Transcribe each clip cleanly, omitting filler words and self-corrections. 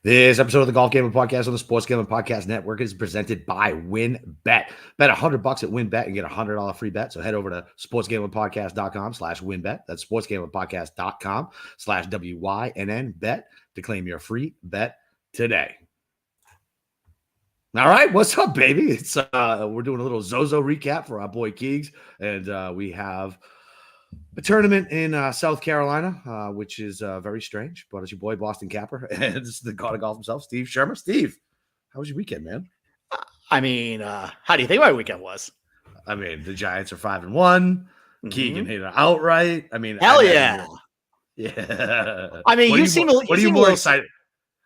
This episode of the Golf Gambling Podcast on the Sports Gambling Podcast Network is presented by WinBet. Bet $100 at WinBet and get a $100 free bet. So head over to sportsgamblingpodcast.com/WinBet. That's sportsgamblingpodcast.com/WYNN bet to claim your free bet today. All right, what's up, baby? It's we're doing a little Zozo recap for our boy Keegs, and we have a tournament in South Carolina, which is very strange. But it's your boy Boston Capper, and this is the god of golf himself, Steve Shermer. Steve, how was your weekend, man? I mean, how do you think my weekend was? I mean, the Giants are 5-1. Mm-hmm. Keegan hit it outright. I mean, hell yeah, yeah. I mean, what are you more excited?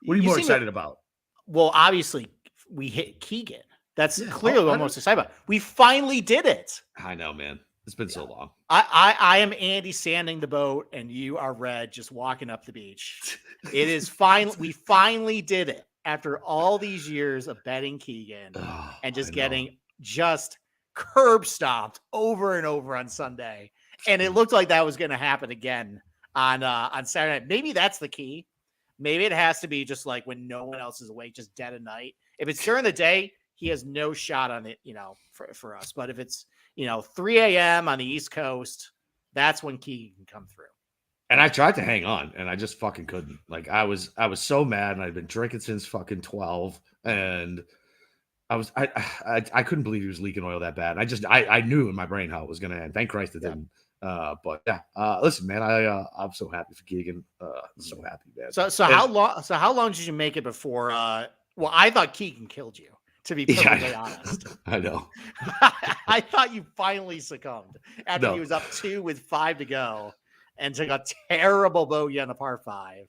What are you more excited about? Well, obviously, we hit Keegan. That's clearly what I'm most excited about. We finally did it. I know, man. It's been so long. I am Andy sanding the boat, and you are Red just walking up the beach. It is fine. We finally did it after all these years of betting Keegan and just getting just curb stomped over and over on Sunday. And it looked like that was going to happen again on Saturday. Maybe that's the key. Maybe it has to be just like when no one else is awake, just dead of night. If it's during the day, he has no shot on it, for us. But if it's 3 a.m. on the East Coast, that's when Keegan can come through. And I tried to hang on, and I just fucking couldn't. Like I was so mad, and I'd been drinking since fucking 12, and I couldn't believe he was leaking oil that bad. I knew in my brain how it was going to end. Thank Christ it didn't. But yeah, listen, man, I'm so happy for Keegan. So happy, man. So how long did you make it before? Well, I thought Keegan killed you. To be perfectly honest, I know. I thought you finally succumbed after he was up 2 with 5 to go and took a terrible bogey on the par 5,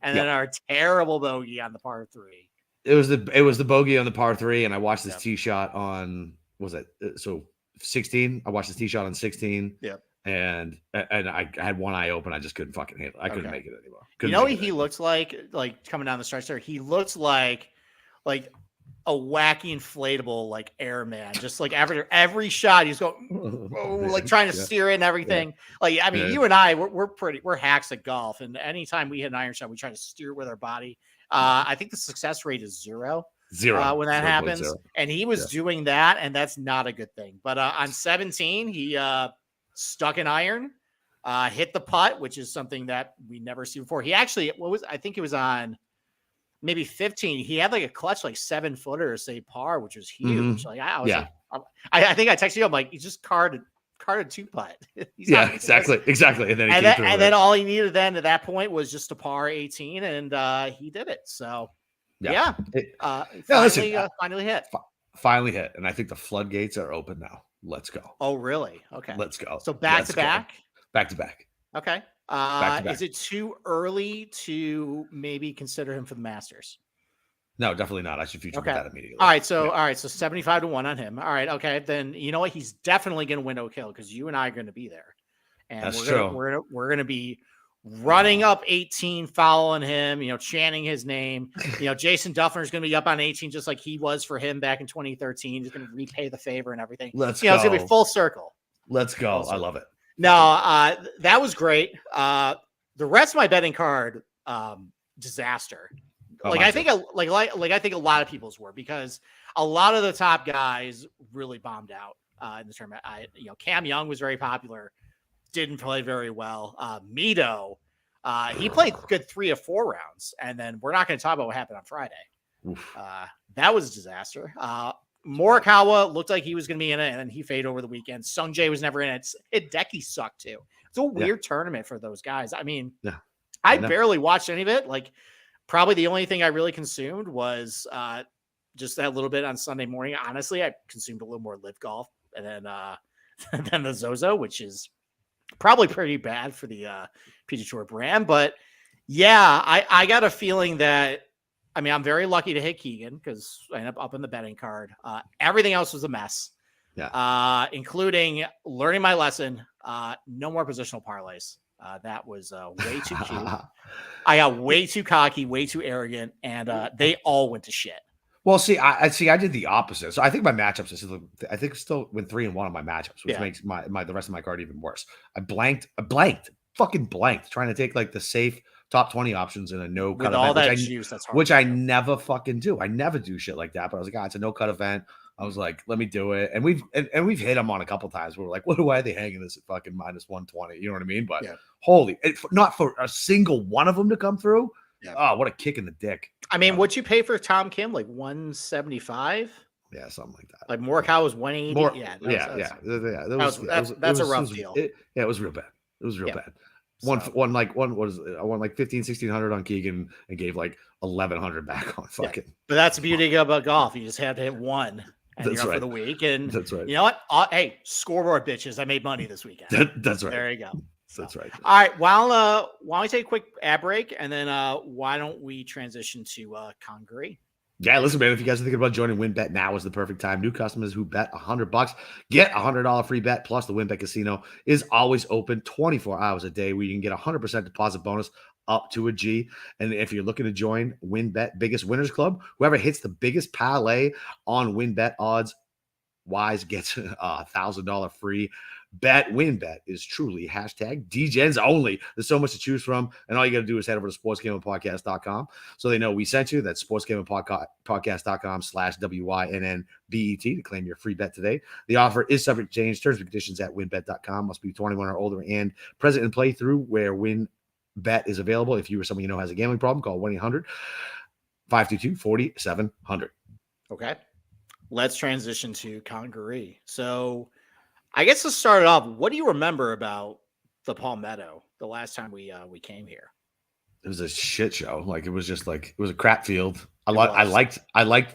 and then our terrible bogey on the par 3. It was the bogey on the par 3, and I watched this tee shot on 16. I watched this tee shot on 16. Yep. And I had one eye open. I just couldn't fucking handle it. I couldn't make it anymore. What he looks like coming down the stretch there? He looks like a wacky inflatable like airman, just like after every shot he's going like trying to steer it and everything. Like I mean, you and I we're hacks at golf, and anytime we hit an iron shot, we try to steer with our body. I think the success rate is zero when that happens, and he was doing that, and that's not a good thing. But on 17, he stuck an iron, hit the putt, which is something that we never see before. He actually I think it was on maybe 15. He had like a clutch, like 7-footer, say par, which was huge. Like I was I think I texted you. I'm like, he just carded 2-putt. Exactly. And then all he needed then at that point was just a par 18, and he did it. So finally hit. Finally hit, and I think the floodgates are open now. Let's go. Oh, really? Okay. Let's go. So back to back. Okay. Is it too early to maybe consider him for the Masters? No, definitely not. I should future that immediately. All right, so 75-1 on him. All right, okay. Then you know what? He's definitely going to win Oak Hill because you and I are going to be there, and that's true. We're going to be running up 18, following him. Chanting his name. Jason Duffner is going to be up on 18 just like he was for him back in 2013. He's going to repay the favor and everything. Let's go. It's going to be full circle. Let's go. I love it. No, that was great. The rest of my betting card, disaster. I think a lot of people's were, because a lot of the top guys really bombed out in the tournament. Cam Young was very popular, didn't play very well. Mito, he played good 3 or 4 rounds, and then we're not going to talk about what happened on Friday. That was a disaster. Morikawa looked like he was going to be in it, and then he faded over the weekend. Sung Jae was never in it. Hideki sucked too. It's a weird tournament for those guys. I mean, I barely watched any of it. Like, probably the only thing I really consumed was just that little bit on Sunday morning. Honestly, I consumed a little more live golf, and then than the Zozo, which is probably pretty bad for the PGA Tour brand. But yeah, I got a feeling that. I mean, I'm very lucky to hit Keegan because I ended up in the betting card. Everything else was a mess, including learning my lesson. No more positional parlays. That was way too cute. I got way too cocky, way too arrogant, and they all went to shit. Well, I did the opposite. So I think my matchups still went 3-1 on my matchups, which makes the rest of my card even worse. I fucking blanked, trying to take like the safe top 20 options in a no cut With all event, that juice, that's hard. which I never fucking do. I never do shit like that. But I was like, it's a no cut event. I was like, let me do it. And we've hit them on a couple times. Where we're like, why are they hanging this at fucking minus 120? You know what I mean? But not for a single one of them to come through. Yeah. Oh, what a kick in the dick. I mean, what'd you pay for Tom Kim? Like 175? Yeah, something like that. Like Morikawa was 180. That's a rough deal. It was real bad. It was real bad. One like 1,500-1,600 on Keegan and gave like 1,100 back on fucking. Yeah. But that's the beauty about golf. You just have to hit one. And that's you're up for the week. And that's right. You know what? Hey, scoreboard bitches. I made money this weekend. That's right. There you go. So, that's right. All right. Why don't we take a quick ad break and then why don't we transition to Congaree? Yeah, listen, man, if you guys are thinking about joining WynnBET, now is the perfect time. New customers who bet $100 get a $100 free bet. Plus, the WynnBET Casino is always open 24 hours a day where you can get a 100% deposit bonus up to a G. And if you're looking to join WynnBET Biggest Winners Club, whoever hits the biggest parlay on WynnBET odds wise gets a $1,000 free bet. WynnBET is truly #DGens only. There's so much to choose from. And all you got to do is head over to sportsgamblingpodcast.com so they know we sent you. That's sportsgamblingpodcast.com/WYNNBET to claim your free bet today. The offer is subject to change. Terms and conditions at wynnbet.com. Must be 21 or older and present in playthrough where WynnBET is available. If you or someone you know has a gambling problem, call 1-800-522-4700. Okay. Let's transition to Congaree. So I guess to start off, what do you remember about the Palmetto the last time we came here? It was a shit show. Like it was a crap field. I liked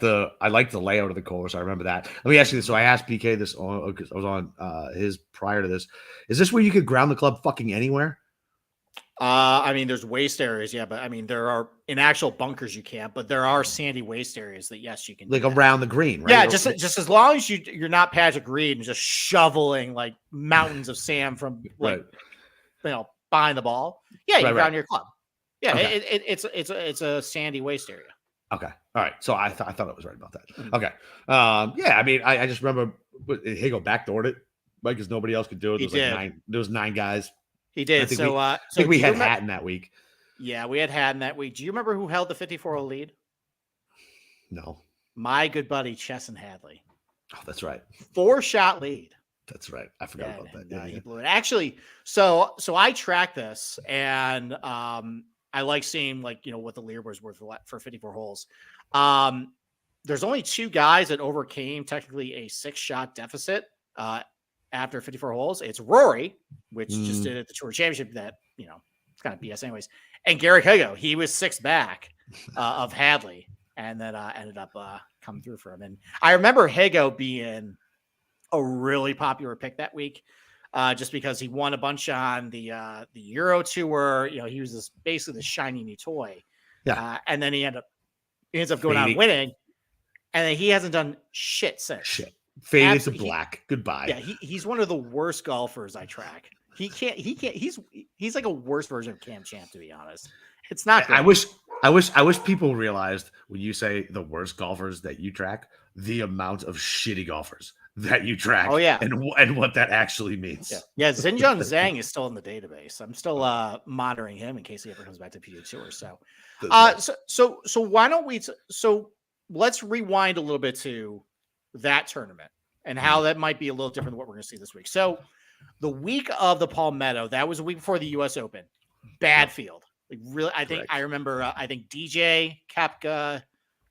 the layout of the course. I remember that. Let me ask you this. So I asked PK this because I was on his prior to this. Is this where you could ground the club fucking anywhere? I mean, there's waste areas, yeah, but I mean, there are in actual bunkers you can't, but there are sandy waste areas that yes, you can like around the green, right? Yeah, just as long as you're not Patrick Reed and just shoveling like mountains of sand from like behind the ball. Yeah, you ground your club. Yeah, okay. It's a sandy waste area. Okay, all right. So I thought I was right about that. Okay, yeah. I mean, I just remember Higo backdoored it, right? Because nobody else could do it. There was 9 guys. He did. I think we had Hatton that week. Yeah, we had Hatton that week. Do you remember who held the 54-hole lead? No. My good buddy, Chesson Hadley. Oh, that's right. 4-shot lead. That's right. I forgot about that. Yeah, he blew it. Actually, so I track this, and I like seeing what the leaderboards were for 54 holes. There's only 2 guys that overcame technically a 6-shot deficit after 54 holes. It's Rory, which just did at the Tour Championship that, it's kind of BS anyways. And Garrick Higo, he was 6 back of Hadley and then ended up coming through for him. And I remember Higo being a really popular pick that week just because he won a bunch on the Euro Tour. He was basically the shiny new toy. Yeah. And then he ends up going out winning. And then he hasn't done shit since. Faded to black. Goodbye. Yeah, he's one of the worst golfers I track. He can't. He's like a worse version of Cam Champ, to be honest. It's not great. I wish people realized when you say the worst golfers that you track, the amount of shitty golfers that you track. Oh yeah, and what that actually means. Yeah. Xinjiang Zhang is still in the database. I'm still monitoring him in case he ever comes back to PGA Tour. So, so why don't we? So let's rewind a little bit to that tournament and how that might be a little different than what we're going to see this week. So the week of the Palmetto, that was a week before the US Open, bad field. Like really, I think I remember, I think DJ, Koepka,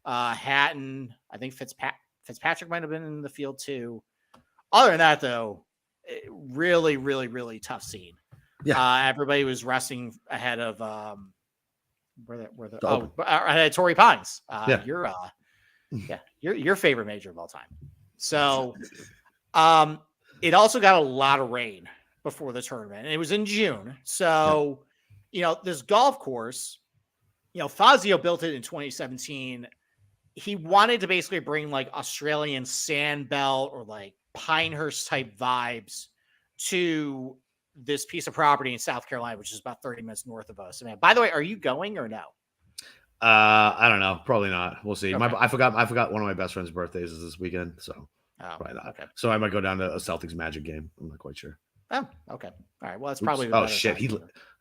Hatton, I think Fitzpatrick might've been in the field too. Other than that though, really, really, really tough scene. Yeah. Everybody was resting ahead of, ahead of Torrey Pines. Your favorite major of all time. So, it also got a lot of rain before the tournament, and it was in June. So, this golf course, Fazio built it in 2017. He wanted to basically bring like Australian sand belt or like Pinehurst type vibes to this piece of property in South Carolina, which is about 30 minutes north of us. And by the way, are you going or no? I don't know. Probably not. We'll see. Okay. I forgot one of my best friend's birthdays is this weekend, so probably not. Okay. So I might go down to a Celtics Magic game. I'm not quite sure. Oh, okay. All right. Well, that's probably. Oh shit!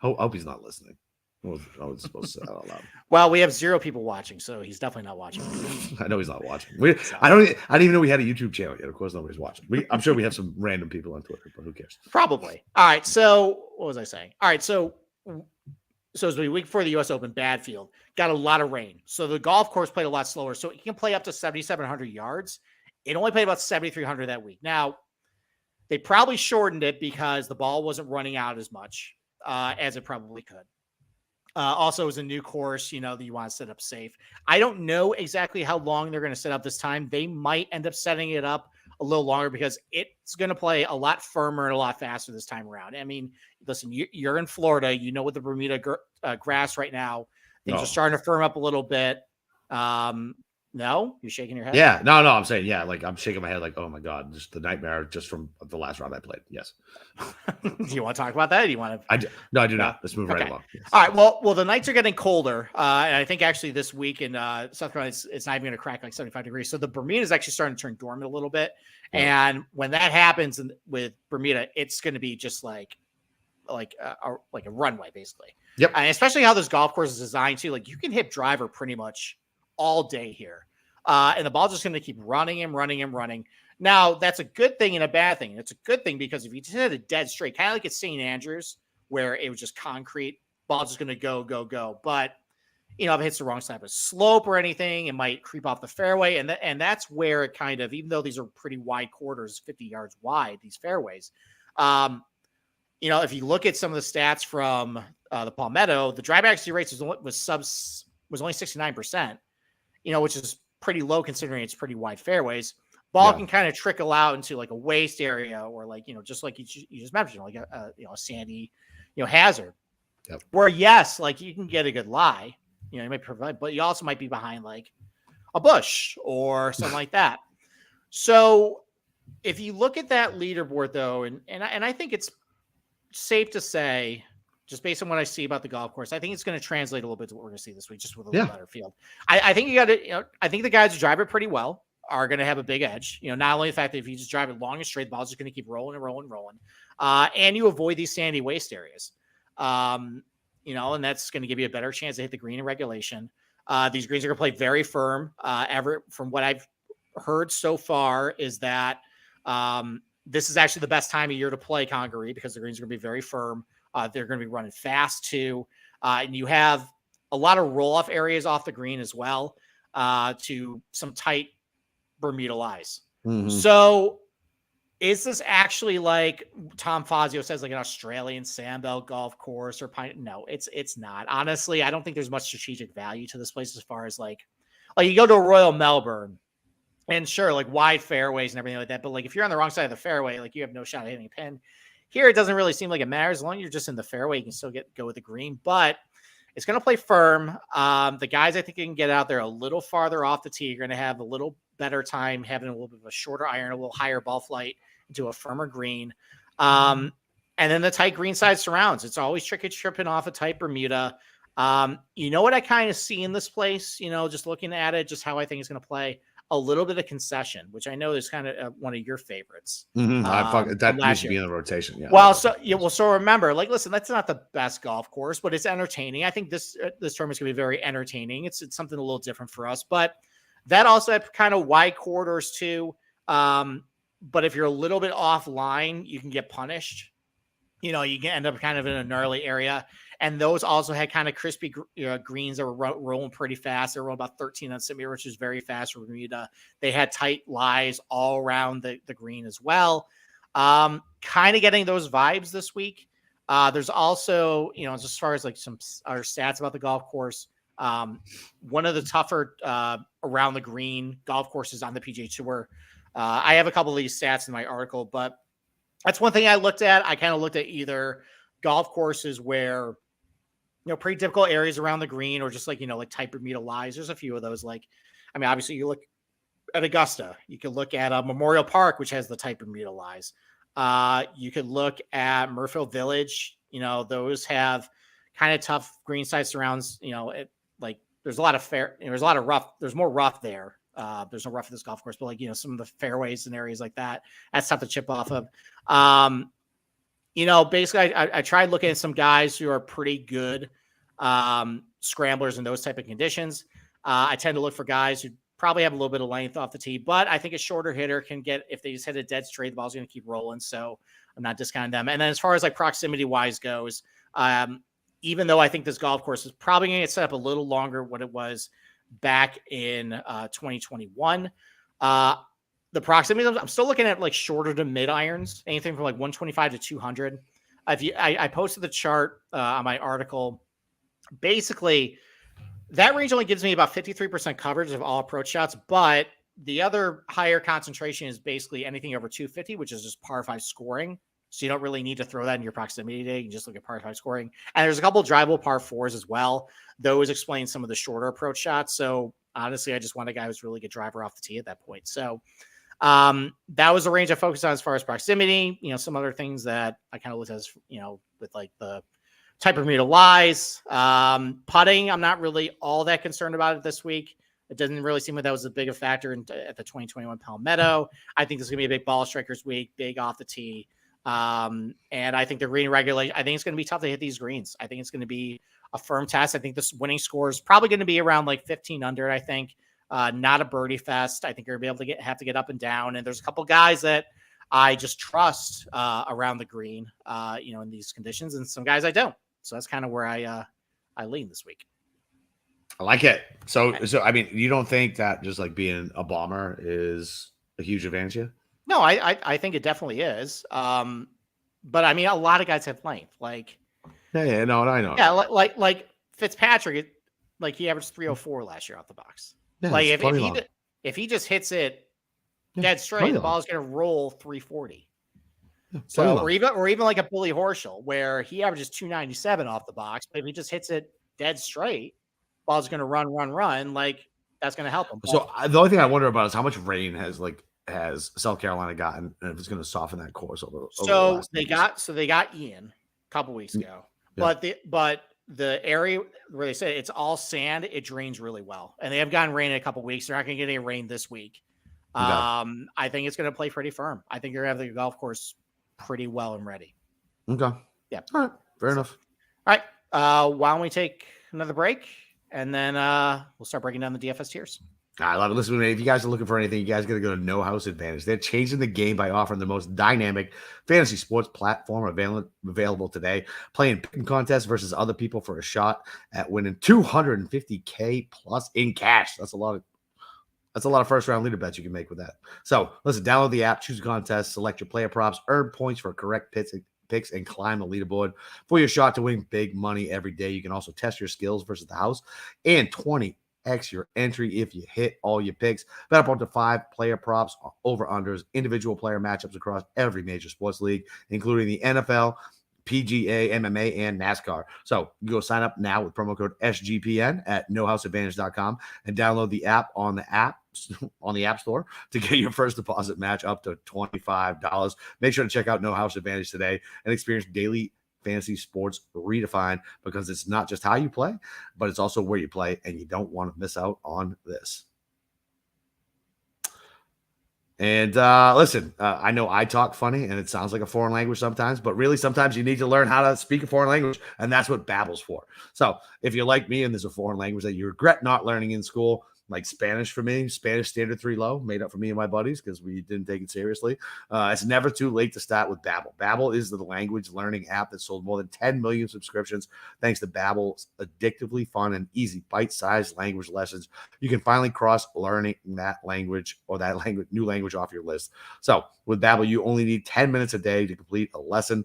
Hope he's not listening. I was supposed to say that out loud. Well, we have 0 people watching, so he's definitely not watching. I know he's not watching. I didn't even know we had a YouTube channel yet. Of course, nobody's watching. I'm sure we have some random people on Twitter, but who cares? Probably. All right. So what was I saying? All right. So it's the week before the U.S. Open, bad field, got a lot of rain. So the golf course played a lot slower. So it can play up to 7,700 yards. It only played about 7,300 that week. Now, they probably shortened it because the ball wasn't running out as much as it probably could. Also, it was a new course, that you want to set up safe. I don't know exactly how long they're going to set up this time. They might end up setting it up a little longer because it's going to play a lot firmer and a lot faster this time around. I mean, listen, you're in Florida. You know, with the Bermuda grass right now, things are starting to firm up a little bit. No, you're shaking your head. Yeah, no, I'm saying, yeah, like I'm shaking my head, like, oh my god, just the nightmare just from the last round I played. Yes. Do you want to talk about that? Or do you want to? I do not. Let's move right along. Yes. All right. Well, the nights are getting colder, and I think actually this week in South Carolina, it's not even going to crack like 75 degrees. So the Bermuda is actually starting to turn dormant a little bit, and when that happens with Bermuda, it's going to be just like a runway basically. Yep. And especially how this golf course is designed too. Like you can hit driver pretty much all day here. And the ball's just going to keep running and running and running. Now, that's a good thing and a bad thing. It's a good thing because if you just hit a dead straight, kind of like at St. Andrews, where it was just concrete, ball's just going to go, go, go. But, if it hits the wrong side of a slope or anything, it might creep off the fairway. And that's where it kind of, even though these are pretty wide quarters, 50 yards wide, these fairways, if you look at some of the stats from the Palmetto, the drive accuracy rate was only 69%, which is pretty low considering it's pretty wide fairways. Ball can kind of trickle out into like a waist area or like, just like you just mentioned, like a sandy, hazard. Yep. Where yes, like you can get a good lie, you might provide, but you also might be behind like a bush or something like that. So if you look at that leaderboard though, and I think it's safe to say, just based on what I see about the golf course, I think it's going to translate a little bit to what we're going to see this week, just with a little better field. I think you got to, I think the guys who drive it pretty well are going to have a big edge. Not only the fact that if you just drive it long and straight, the ball's just going to keep rolling and rolling and rolling. And you avoid these sandy waste areas. And that's going to give you a better chance to hit the green in regulation. These greens are going to play very firm. From what I've heard so far is that this is actually the best time of year to play Congaree because the greens are going to be very firm. They're going to be running fast too. And you have a lot of roll-off areas off the green as well to some tight Bermuda lies. Mm-hmm. So is this actually like Tom Fazio says, like an Australian sandbelt golf course or pine? No, it's not. Honestly, I don't think there's much strategic value to this place as far as like you go to a Royal Melbourne and sure, like wide fairways and everything like that. But like if you're on the wrong side of the fairway, like you have no shot at hitting a pin. Here, it doesn't really seem like it matters. As long as you're just in the fairway, you can still go with the green. But it's going to play firm. The guys, I think, can get out there a little farther off the tee. You're going to have a little better time having a little bit of a shorter iron, a little higher ball flight into a firmer green. And then the tight green side surrounds. It's always tricky tripping off a tight Bermuda. What I kind of see in this place, just looking at it, just how I think it's going to play. A little bit of concession, which I know is kind of one of your favorites. Mm-hmm. That needs to be in the rotation. Yeah. Well, so remember, like, listen, that's not the best golf course, but it's entertaining. I think this tournament's going to be very entertaining. It's something a little different for us, but that also had kind of wide quarters too. But if you're a little bit offline, you can get punished. You can end up kind of in a gnarly area. And those also had kind of crispy greens that were rolling pretty fast. They were rolling about 13 on St. which is very fast for Bermuda. They had tight lies all around the green as well. Kind of getting those vibes this week. There's also, as far as like some other stats about the golf course, one of the tougher around the green golf courses on the PGA Tour. I have a couple of these stats in my article, but that's one thing I looked at. I kind of looked at either golf courses where, pretty difficult areas around the green or just like, like tight Bermuda lies. There's a few of those. Obviously you look at Augusta, you could look at Memorial Park, which has the tight Bermuda lies. You could look at Murfield Village. Those have kind of tough green side surrounds. There's a lot of there's a lot of rough. There's more rough there. There's no rough at this golf course, but some of the fairways and areas like that, that's tough to chip off of. Basically I tried looking at some guys who are pretty good scramblers and those type of conditions. I tend to look for guys who probably have a little bit of length off the tee, but I think a shorter hitter can get, if they just hit a dead straight, the ball's going to keep rolling. So I'm not discounting them. And then as far as like proximity wise goes, even though I think this golf course is probably going to get set up a little longer what it was back in 2021, the proximity, I'm still looking at like shorter to mid irons, anything from like 125 to 200. I posted the chart on my article. Basically, that range only gives me about 53% coverage of all approach shots, but the other higher concentration is basically anything over 250, which is just par 5 scoring. So you don't really need to throw that in your proximity day. You can just look at par 5 scoring. And there's a couple of drivable par 4s as well. Those explain some of the shorter approach shots. So honestly, I just want a guy who's really good driver off the tee at that point. So that was the range I focused on as far as proximity. Some other things that I kind of looked at as, with like the type of Bermuda lies. Putting, I'm not really all that concerned about it this week. It doesn't really seem like that was a big a factor at the 2021 Palmetto. I think this is going to be a big ball strikers week, big off the tee. And I think the green regulation, I think it's going to be tough to hit these greens. I think it's going to be a firm test. I think this winning score is probably going to be around like 15 under, I think. Not a birdie fest. I think you're going to be able to have to get up and down. And there's a couple guys that I just trust around the green, in these conditions, and some guys I don't. So that's kind of where I lean this week. I like it. So I mean, you don't think that just like being a bomber is a huge advantage here? No, I think it definitely is. But I mean, a lot of guys have length. Like, yeah, no, I know. Yeah, like Fitzpatrick, like he averaged 304 last year off the box. Yeah, like if he just hits it dead straight, the ball is going to roll 340. Yeah, so or even like a Billy Horschel, where he averages 297 off the box, but if he just hits it dead straight, ball's going to run. Like that's going to help him. So the only thing I wonder about is how much rain has South Carolina gotten, and if it's going to soften that course over they got Ian a couple weeks ago, but the area where they said it's all sand, it drains really well, and they have gotten rain in a couple weeks. They're not going to get any rain this week. I think it's going to play pretty firm. I think you're going to have the golf course pretty well and ready. Okay. Yeah. All right. Fair enough. All right. Why don't we take another break, and then we'll start breaking down the DFS tiers. I love it. Listen, if you guys are looking for anything, you guys got to go to No House Advantage. They're changing the game by offering the most dynamic fantasy sports platform available today. Playing picking contests versus other people for a shot at winning $250K plus in cash. That's a lot of first round leader bets you can make with that. So listen, download the app, choose a contest, select your player props, earn points for correct picks, and climb the leaderboard for your shot to win big money every day. You can also test your skills versus the house and 20x your entry if you hit all your picks. Bet up to 5 player props, over-unders, individual player matchups across every major sports league, including the NFL, PGA, MMA, and NASCAR. So you go sign up now with promo code SGPN at nohouseadvantage.com and download the app on the App Store to get your first deposit match up to $25. Make sure to check out No House Advantage today and experience daily fantasy sports redefined, because it's not just how you play, but it's also where you play, and you don't want to miss out on this. And listen, I know I talk funny and it sounds like a foreign language sometimes, but really sometimes you need to learn how to speak a foreign language, and that's what Babbel's for. So if you're like me and there's a foreign language that you regret not learning in school, like Spanish for me, Spanish standard 3 low, made up for me and my buddies because we didn't take it seriously. It's never too late to start with Babbel. Babbel is the language learning app that sold more than 10 million subscriptions thanks to Babbel's addictively fun and easy bite-sized language lessons. You can finally cross learning that language or that new language off your list. So with Babbel, you only need 10 minutes a day to complete a lesson,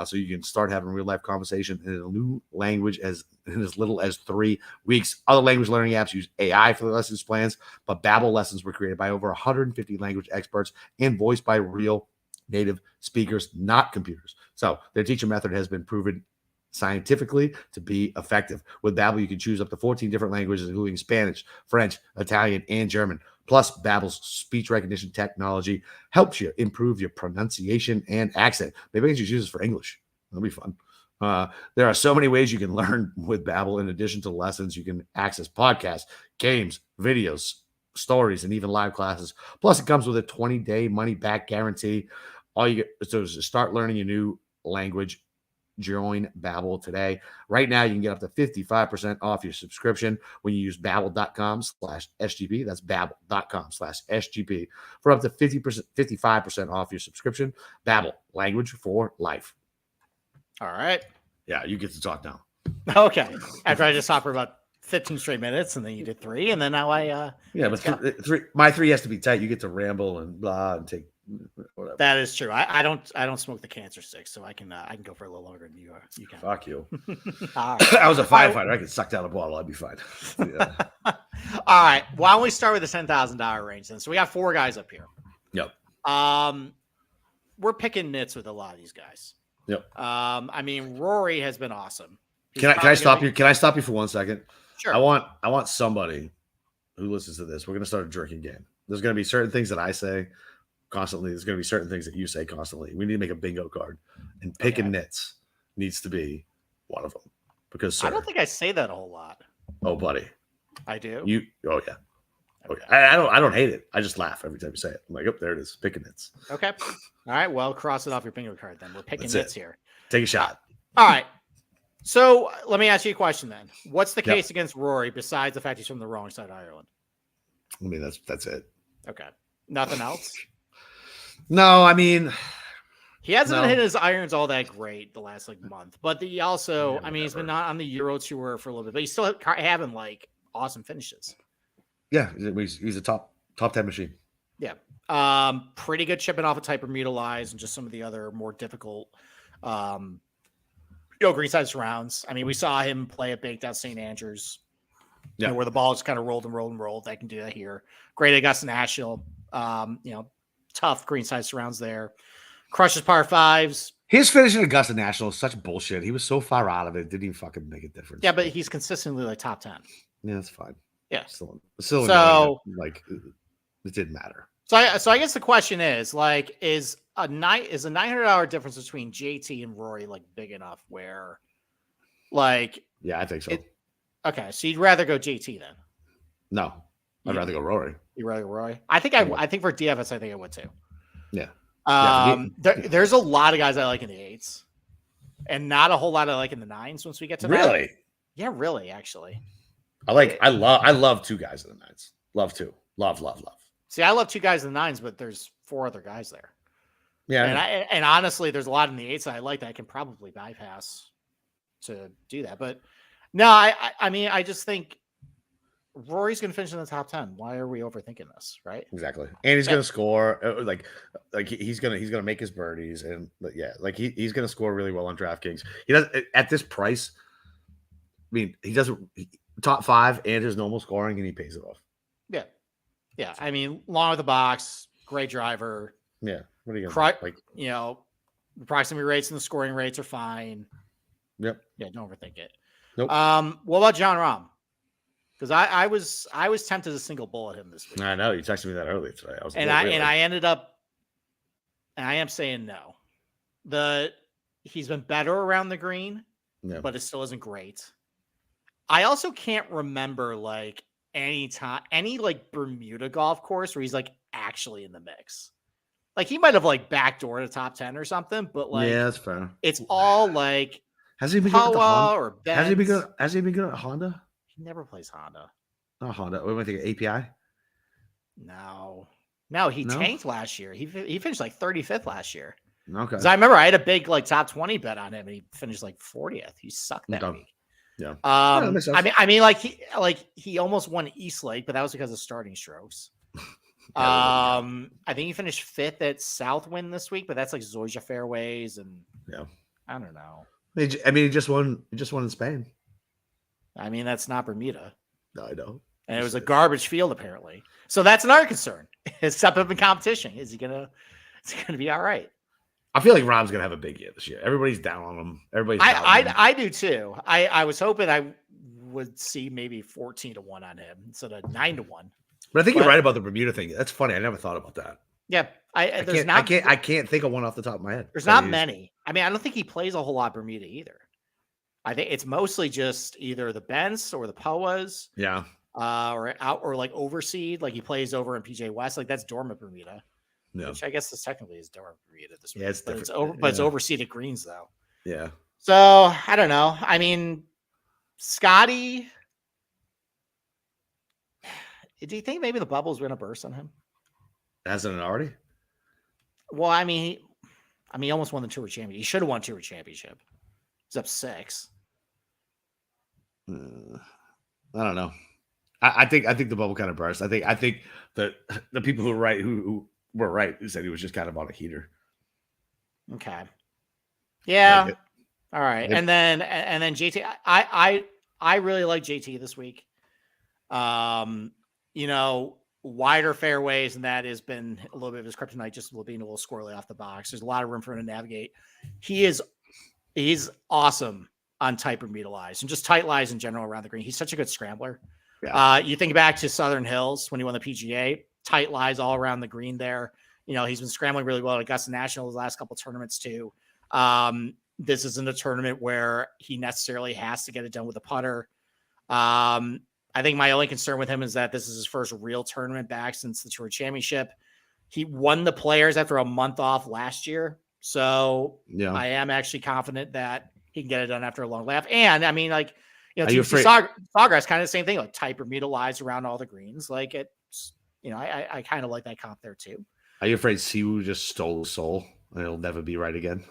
so you can start having real-life conversation in a new language in as little as 3 weeks. Other language learning apps use AI for the lessons plans, but Babbel lessons were created by over 150 language experts and voiced by real native speakers, not computers. So their teacher method has been proven scientifically to be effective. With Babbel, you can choose up to 14 different languages, including Spanish, French, Italian, and German. Plus, Babbel's speech recognition technology helps you improve your pronunciation and accent. Maybe I can just use this for English. That'll be fun. There are so many ways you can learn with Babbel. In addition to lessons, you can access podcasts, games, videos, stories, and even live classes. Plus, it comes with a 20-day money-back guarantee. All you get is to start learning a new language join Babbel today. Right now, you can get up to 55% off your subscription when you use babbel.com/SGP. That's babbel.com/SGP for up to 55% off your subscription. Babbel, language for life. All right. Yeah, you get to talk now. Okay. After I just talked for about 15 straight minutes, and then you did 3, and then now I yeah, but my 3 has to be tight. You get to ramble and blah and take whatever. That is true. I don't smoke the cancer stick, so I can go for a little longer than you can. Fuck you. Right. I was a firefighter. I could suck down a bottle. I'd be fine. Yeah. All right. Why don't we start with the $10,000 range then? So we got 4 guys up here. Yep. We're picking nits with a lot of these guys. Yep. I mean, Rory has been awesome. Can I stop you? Can I stop you for 1 second? Sure. I want somebody who listens to this. We're going to start a drinking game. There's going to be certain things that I say constantly. There's going to be certain things that you say constantly. We need to make a bingo card, and picking nits needs to be one of them. Because I don't think I say that a whole lot. Oh, buddy, I do. Oh yeah. Okay. I don't hate it. I just laugh every time you say it. I'm like, oh, there it is. Picking nits. Okay. All right. Well, cross it off your bingo card then. We're picking nits here. Take a shot. All right. So let me ask you a question then. What's the case against Rory besides the fact he's from the wrong side of Ireland? I mean, that's it. Okay. Nothing else? No, I mean, he hasn't hit his irons all that great the last month, but he also, he's been not on the Euro Tour for a little bit, but he's still having awesome finishes. Yeah, he's a top 10 machine. Yeah. Pretty good chipping off a type of Bermuda and just some of the other more difficult greenside surrounds. I mean, we saw him play at Baked Out St. Andrews, where the ball just kind of rolled and rolled and rolled. They can do that here. Great Augusta National, tough greenside surrounds there. Crushes par 5s. His finish in Augusta National is such bullshit. He was so far out of it, didn't even fucking make a difference. Yeah, but he's consistently top 10. Yeah, that's fine. Yeah. Still so it didn't matter. So I guess the question is is a $900 difference between JT and Rory big enough where yeah, I think so. Okay, so you'd rather go JT then? No, I'd rather go Rory. You'd rather go Rory? I think for DFS I think I would too. Yeah. There's a lot of guys I like in the 8s, and not a whole lot I like in the 9s. Once we get to really, that. Yeah, really, actually. I love 2 guys in the 9s. Love 2. Love. See, I love 2 guys in the 9s, but there's 4 other guys there. Yeah, and honestly, there's a lot in the 8s that I like that I can probably bypass to do that. But no, I mean, I just think Rory's going to finish in the top 10. Why are we overthinking this, right? Exactly. And he's going to score he's going to make his birdies, and he's going to score really well on DraftKings. He does at this price. I mean, he doesn't top 5 and his normal scoring, and he pays it off. Yeah. Yeah. I mean, long with the box, great driver. Yeah. What are you going to the proximity rates and the scoring rates are fine. Yep. Yeah. Don't overthink it. Nope. What about Jon Rahm? Because I was tempted to single bullet him this week. I know you texted me that earlier today. I ended up, and I am saying no. He's been better around the green, but it still isn't great. I also can't remember any Bermuda golf course where he's actually in the mix. He might have backdoored a top 10 or something, but yeah, that's fair. It's all has he been good at the Honda? Or Benz. Has he been good at Honda? He never plays Honda. Not Honda. What am I thinking? API? No, he tanked last year. He finished 35th last year. Okay. I remember I had a big top 20 bet on him, and he finished 40th. He sucked that week. Yeah. I mean, he almost won East Lake, but that was because of starting strokes. I think he finished 5th at Southwind this week, but that's Zoysia fairways, and I don't know. I mean, he just won in Spain. I mean, that's not Bermuda. No, I know. And it was a garbage field apparently. So that's another concern. Is step up in competition. Is he gonna be all right? I feel like Rahm's gonna have a big year this year. Everybody's down on him. I do too. I was hoping I would see maybe 14-1 on him instead of 9-1. But I think you're right about the Bermuda thing. That's funny. I never thought about that. Yeah, I can't think of one off the top of my head. There's not many. I mean, I don't think he plays a whole lot Bermuda either. I think it's mostly just either the Bents or the Poas. Yeah. Or overseed. He plays over in PJ West. That's dormant Bermuda. Yeah. Which I guess this technically is dormant Bermuda this week. Yeah, it's different. But it's overseeded greens though. Yeah. So I don't know. I mean, Scotty, do you think maybe the bubble's going to burst on him? Hasn't it already? Well, I mean, he almost won the Tour Championship. He should have won Tour Championship. He's up 6. I don't know. I think the bubble kind of burst. I think that the people who were right who said he was just kind of on a heater. Okay. Yeah. Like all right. And then JT, I really like JT this week. Wider fairways, and that has been a little bit of his kryptonite, just being a little squirrely off the box. There's a lot of room for him to navigate. He's awesome on tight Bermuda lies and just tight lies in general around the green. He's such a good scrambler. Yeah. You think back to Southern Hills when he won the PGA, tight lies all around the green there. He's been scrambling really well at Augusta National the last couple of tournaments too. This isn't a tournament where he necessarily has to get it done with a putter. I think my only concern with him is that this is his first real tournament back since the Tour Championship. He won the Players after a month off last year. So yeah, I am actually confident that he can get it done after a long laugh. And I mean, like, Sawgrass, kind of the same thing, like tight Bermuda lies around all the greens. Like it's, I kind of like that comp there too. Are you afraid Siwoo just stole his soul and he'll never be right again?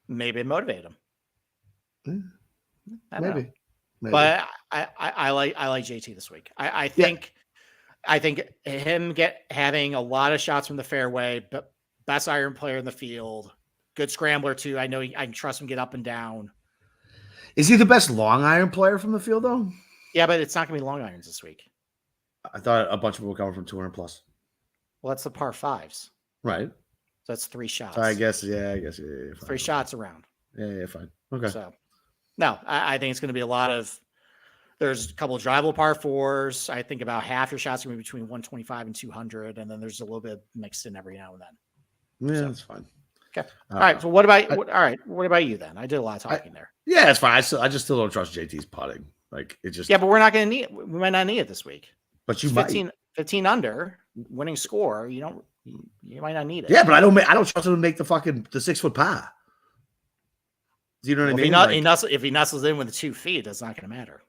Maybe it motivated him. Maybe. But I like JT this week. I think him having a lot of shots from the fairway, but best iron player in the field, good scrambler too. I know I can trust him get up and down. Is he the best long iron player from the field though? Yeah, but it's not going to be long irons this week. I thought a bunch of people were coming from 200 plus. Well, that's the par 5s. Right. So that's 3 shots. So I guess, yeah. 3 shots around. Yeah, fine. Okay. So, no, I think it's going to be a lot of. There's a couple of drivable par 4s. I think about half your shots are going to be between 125 and 200, and then there's a little bit mixed in every now and then. Yeah, that's fine. Okay. All right. So what about you then? I did a lot of talking there. Yeah, it's fine. I just still don't trust JT's putting. Like it just. Yeah, but we're not going to need. We might not need it this week. But you 15 under winning score. You might not need it. Yeah, but I don't trust him to make the 6 foot par. Do you know what I mean? If he nuzzles in with the 2 feet, that's not going to matter.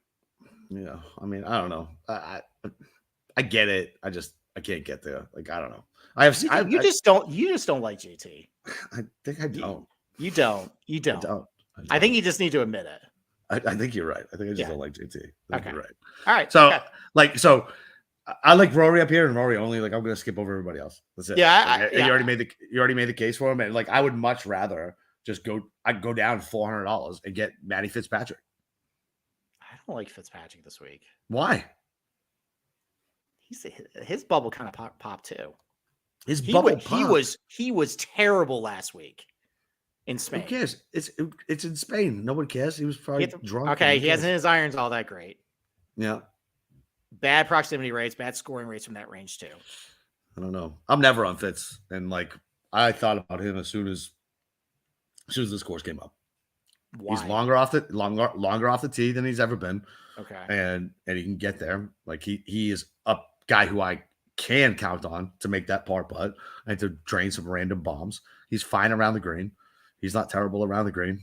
Yeah, I mean, I don't know. I get it. I can't get there. Like I don't know. You just don't like JT. I think I don't. You don't. I think you just need to admit it. I think you're right. I think I just don't like JT. Okay. You're right. All right. So I like Rory up here and Rory only. Like I'm gonna skip over everybody else. That's it. Yeah. You already made the case for him, and like I would much rather just go. I'd go down $400 and get Matty Fitzpatrick. I don't like Fitzpatrick this week. Why? His bubble kind of popped too. He was terrible last week in Spain. Who cares? It's in Spain. Nobody cares. He was probably drunk. Okay, he hasn't his irons all that great. Yeah. Bad proximity rates, bad scoring rates from that range too. I don't know. I'm never on Fitz, and like I thought about him as soon as the scores came up. Why? He's longer off the tee than he's ever been. Okay. And he can get there. Like he is a guy who I can count on to make that par putt and to drain some random bombs. He's fine around the green. He's not terrible around the green.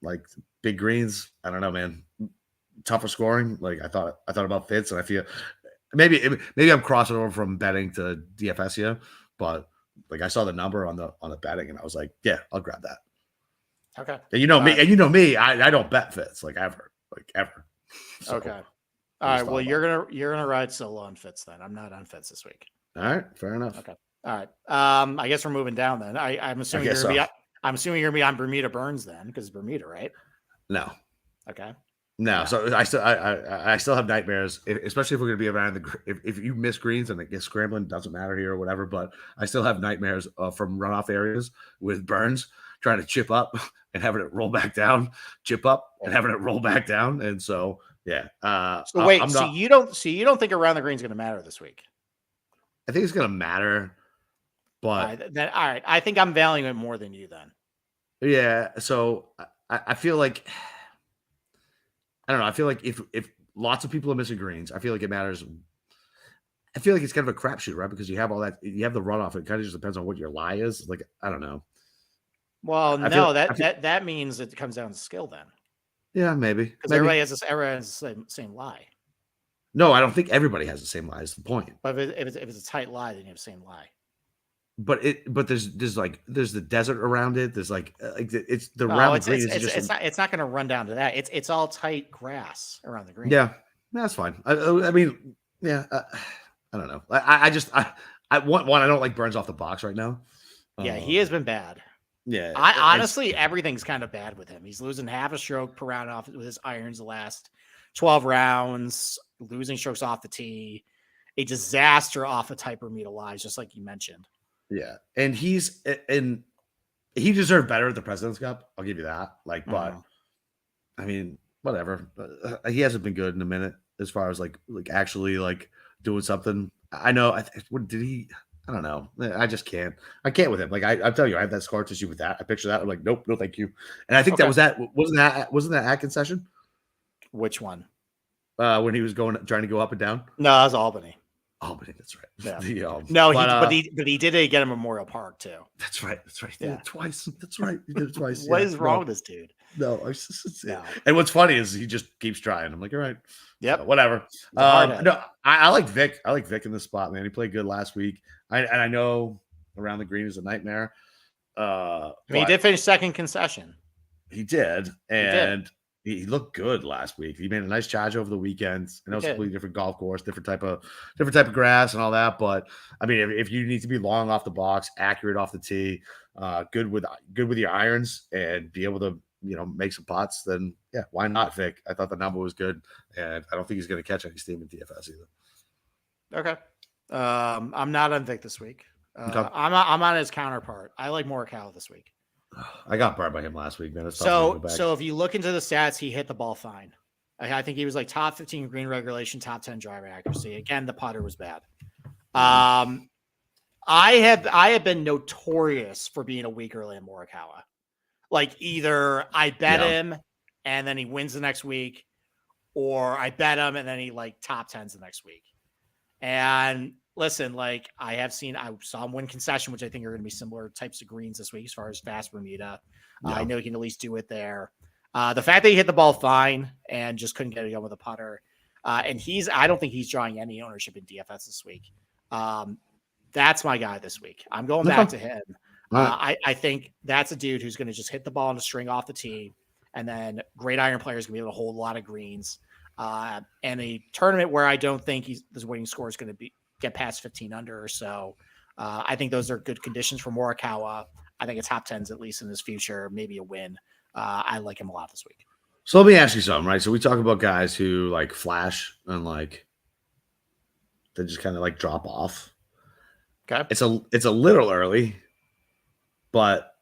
Like big greens, I don't know, man. Tougher scoring. Like I thought about Fitz, and I feel maybe I'm crossing over from betting to DFS here, but like I saw the number on the betting, and I was like, yeah, I'll grab that. Okay. And me, I don't bet Fitz ever. So, okay. All right. Well, you're gonna ride solo on Fitz then. I'm not on Fitz this week. All right. Fair enough. Okay. All right. I guess we're moving down then. I'm assuming you're gonna be on Bermuda Burns then, because it's Bermuda, right? No. Okay. No. So I still have nightmares, especially if we're gonna be around if you miss greens and it gets scrambling, doesn't matter here or whatever. But I still have nightmares from runoff areas with Burns trying to chip up and having it roll back down, chip up and having it roll back down, and so. Yeah. So wait. You don't think around the green is going to matter this week? I think it's going to matter, but all right. I think I'm valuing it more than you then. Yeah. So I feel like I don't know. I feel like if lots of people are missing greens, I feel like it matters. I feel like it's kind of a crapshoot, right? Because you have all that, you have the runoff. It kind of just depends on what your lie is. Like I don't know. Well, I no, feel, I feel that means it comes down to skill then, yeah, maybe, because maybe. everybody has the same lie. No, I don't think everybody has the same lie. Is the point. But if it's a tight lie, then you have the same lie. But there's like there's the desert around it. There's like it's the No, round the green is just it's not going to run down to that. It's all tight grass around the green. yeah, that's fine. I mean, yeah, I don't know. I just I one I don't like Burns off the box right now. Yeah, he has been bad. Yeah, I honestly, everything's kind of bad with him. He's losing half a stroke per round off with his irons the last 12 rounds, losing strokes off the tee, a disaster off of tight Bermuda lies, just like you mentioned. yeah, and he deserved better at the President's Cup. I'll give you that. Like, but I mean, whatever. He hasn't been good in a minute as far as like actually like doing something. I know. What did he? I don't know. I just can't. I can't with him. Like I'm telling you, I have that scar tissue with that. I picture that. I'm like, nope, no, thank you. And I think Okay. that wasn't that Atkins session Which one? when he was trying to go up and down. No, that was Albany. Albany, that's right. Yeah. But he did it again at Memorial Park too. That's right. He did Yeah. it twice. That's right. He did it twice. What is wrong with this dude? No, No. And what's funny is he just keeps trying. I'm like, all right, Yep. whatever. He's a hard head. No, I like Vic. I like Vic in this spot, man. He played good last week. I know around the green is a nightmare. I mean, he did finish second concession. He did, and he looked good last week. He made a nice charge over the weekend. I know it's a completely different golf course, different type of grass and all that. But I mean, if you need to be long off the box, accurate off the tee, good with your irons, and be able to make some putts, then yeah, why not, Vic? I thought the number was good, and I don't think he's going to catch any steam in DFS either. Okay, I'm not on Vic this week. Okay. I'm on his counterpart. I like Morikawa this week. I got burned by him last week, man. So if you look into the stats, he hit the ball fine. I think he was like top 15 green regulation, top 10 driver accuracy. Again, the putter was bad. I have been notorious for being a week early in Morikawa. Like either I bet him and then he wins the next week, or I bet him and then he like top 10s the next week. And listen, like I saw him win concession, which I think are going to be similar types of greens this week as far as fast Bermuda. I know he can at least do it there. The fact that he hit the ball fine and just couldn't get it done with a putter. And I don't think he's drawing any ownership in DFS this week. That's my guy this week. I'm going back to him. I think that's a dude who's going to just hit the ball on a string off the tee, and then great iron players going to be able to hold a lot of greens. And a tournament where I don't think his winning score is going to get past 15 under or so. I think those are good conditions for Morikawa. I think a top 10s at least in his future, maybe a win. I like him a lot this week. So let me ask you something, right? So we talk about guys who like flash and like they just kind of like drop off. Okay. It's a little early, but